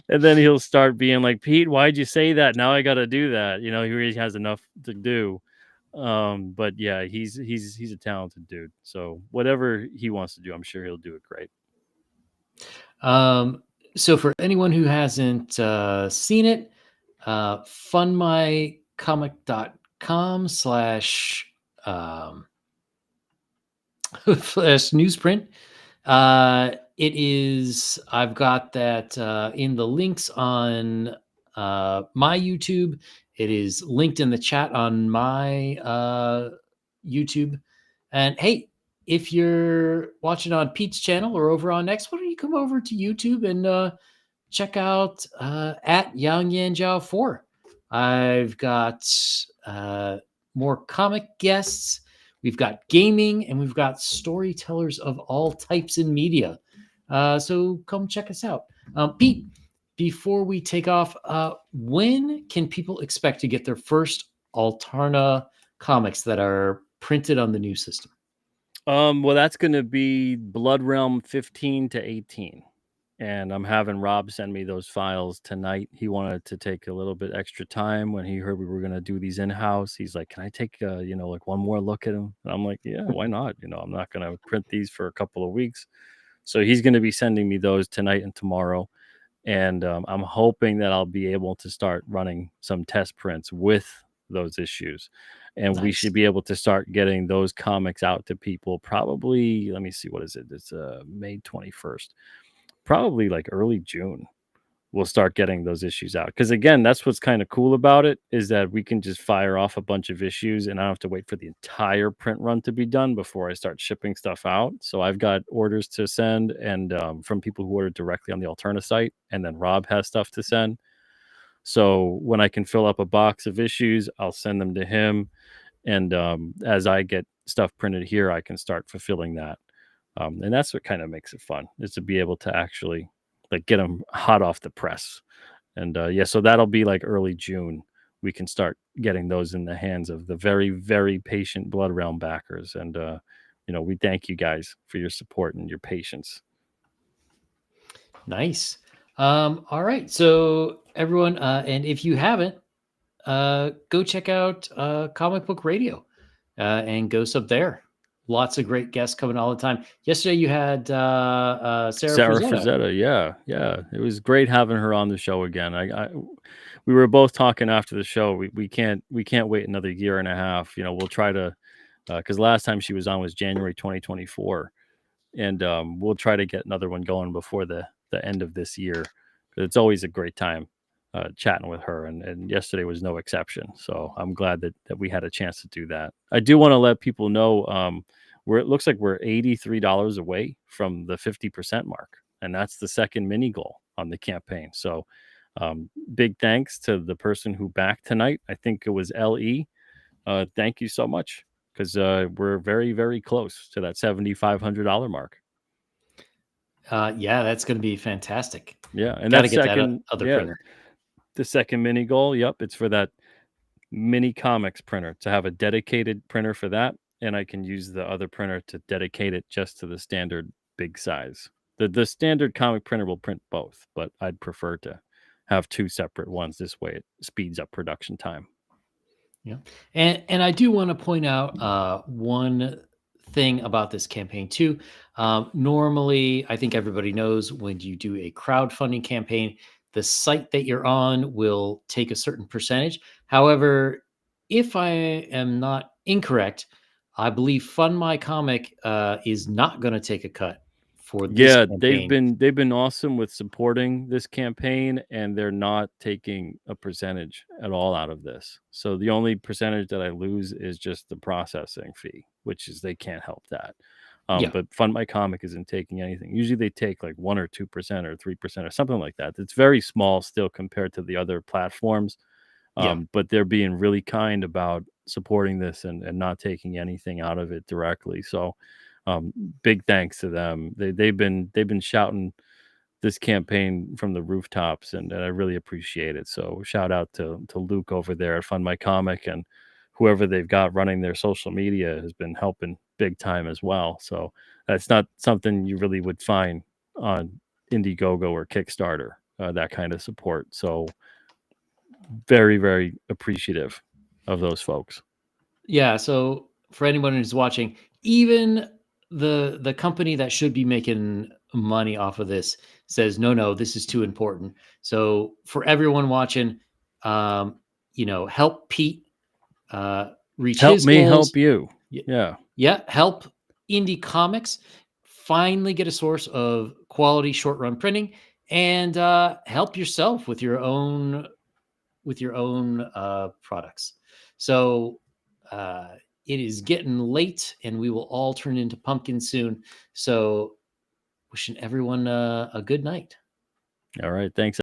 and then he'll start being like, Pete, why'd you say that? Now I gotta do that. He really has enough to do. But yeah, he's a talented dude. So whatever he wants to do, I'm sure he'll do it great. So for anyone who hasn't seen it, funmycomic.com slash slash newsprint. It is, I've got that in the links on my YouTube. It is linked in the chat on my YouTube. And hey, if you're watching on Pete's channel or over on X, why don't you come over to YouTube and check out at Yang Yan Zhao 4. I've got more comic guests. We've got gaming and we've got storytellers of all types in media. So come check us out. Pete, before we take off, when can people expect to get their first Alterna comics that are printed on the new system? Well, that's gonna be Blood Realm 15 to 18. And I'm having Rob send me those files tonight. He wanted to take a little bit extra time when he heard we were gonna do these in-house. He's like, "Can I take like one more look at them?" And I'm like, "Yeah, why not? I'm not gonna print these for a couple of weeks." So he's gonna be sending me those tonight and tomorrow. And I'm hoping that I'll be able to start running some test prints with those issues, and we Nice. should be able to start getting those comics out to people probably. Let me see, what is it? It's May 21st, probably like early June. We'll start getting those issues out, because again, that's what's kind of cool about it, is that we can just fire off a bunch of issues and I don't have to wait for the entire print run to be done before I start shipping stuff out. So I've got orders to send, and from people who ordered directly on the Alterna site, and then Rob has stuff to send. So when I can fill up a box of issues, I'll send them to him, and as I get stuff printed here, I can start fulfilling that. And that's what kind of makes it fun, is to be able to actually like get them hot off the press. And yeah, so that'll be like early June. We can start getting those in the hands of the very, very patient Blood Realm backers. And we thank you guys for your support and your patience. Nice. All right. So everyone, and if you haven't, go check out Comic Book Radio and go sub there. Lots of great guests coming all the time. Yesterday you had Sarah Frazetta. Frazetta, yeah, it was great having her on the show again. We were both talking after the show. We can't wait another year and a half. We'll try to, because last time she was on was January 2024, and we'll try to get another one going before the end of this year. It's always a great time chatting with her, and yesterday was no exception. So I'm glad that we had a chance to do that. I do want to let people know it looks like we're $83 away from the 50% mark, and that's the second mini goal on the campaign. So big thanks to the person who backed tonight. I think it was LE. Thank you so much, because we're very, very close to that $7,500 mark. Yeah, that's going to be fantastic. Yeah, and Got to that get that second, other yeah, printer. the second mini goal. Yep, it's for that mini comics printer, to have a dedicated printer for that, and I can use the other printer to dedicate it just to the standard big size. The standard comic printer will print both, but I'd prefer to have two separate ones. This way, it speeds up production time. Yeah. And I do want to point out one thing about this campaign too. Normally, I think everybody knows when you do a crowdfunding campaign, the site that you're on will take a certain percentage. However, if I am not incorrect, I believe Fund My Comic is not going to take a cut for this Yeah, campaign. they've been awesome with supporting this campaign, and they're not taking a percentage at all out of this. So the only percentage that I lose is just the processing fee, which is they can't help that. Yeah. But Fund My Comic isn't taking anything. Usually they take like 1 or 2% or 3% or something like that. It's very small still compared to the other platforms. Yeah. But they're being really kind about supporting this and not taking anything out of it directly. So um, big thanks to them. They've been shouting this campaign from the rooftops, and I really appreciate it. So shout out to Luke over there at Fund My Comic, and whoever they've got running their social media has been helping big time as well. So that's not something you really would find on Indiegogo or Kickstarter, that kind of support. So very, very appreciative of those folks. Yeah, so for anyone who's watching, even the company that should be making money off of this says, "No, no, this is too important." So for everyone watching, um, help Pete reach Help his me goals. help you. Y- Yeah. Yeah, help indie comics finally get a source of quality short run printing, and help yourself with your own products. So it is getting late, and we will all turn into pumpkins soon. So wishing everyone a good night. All right. Thanks.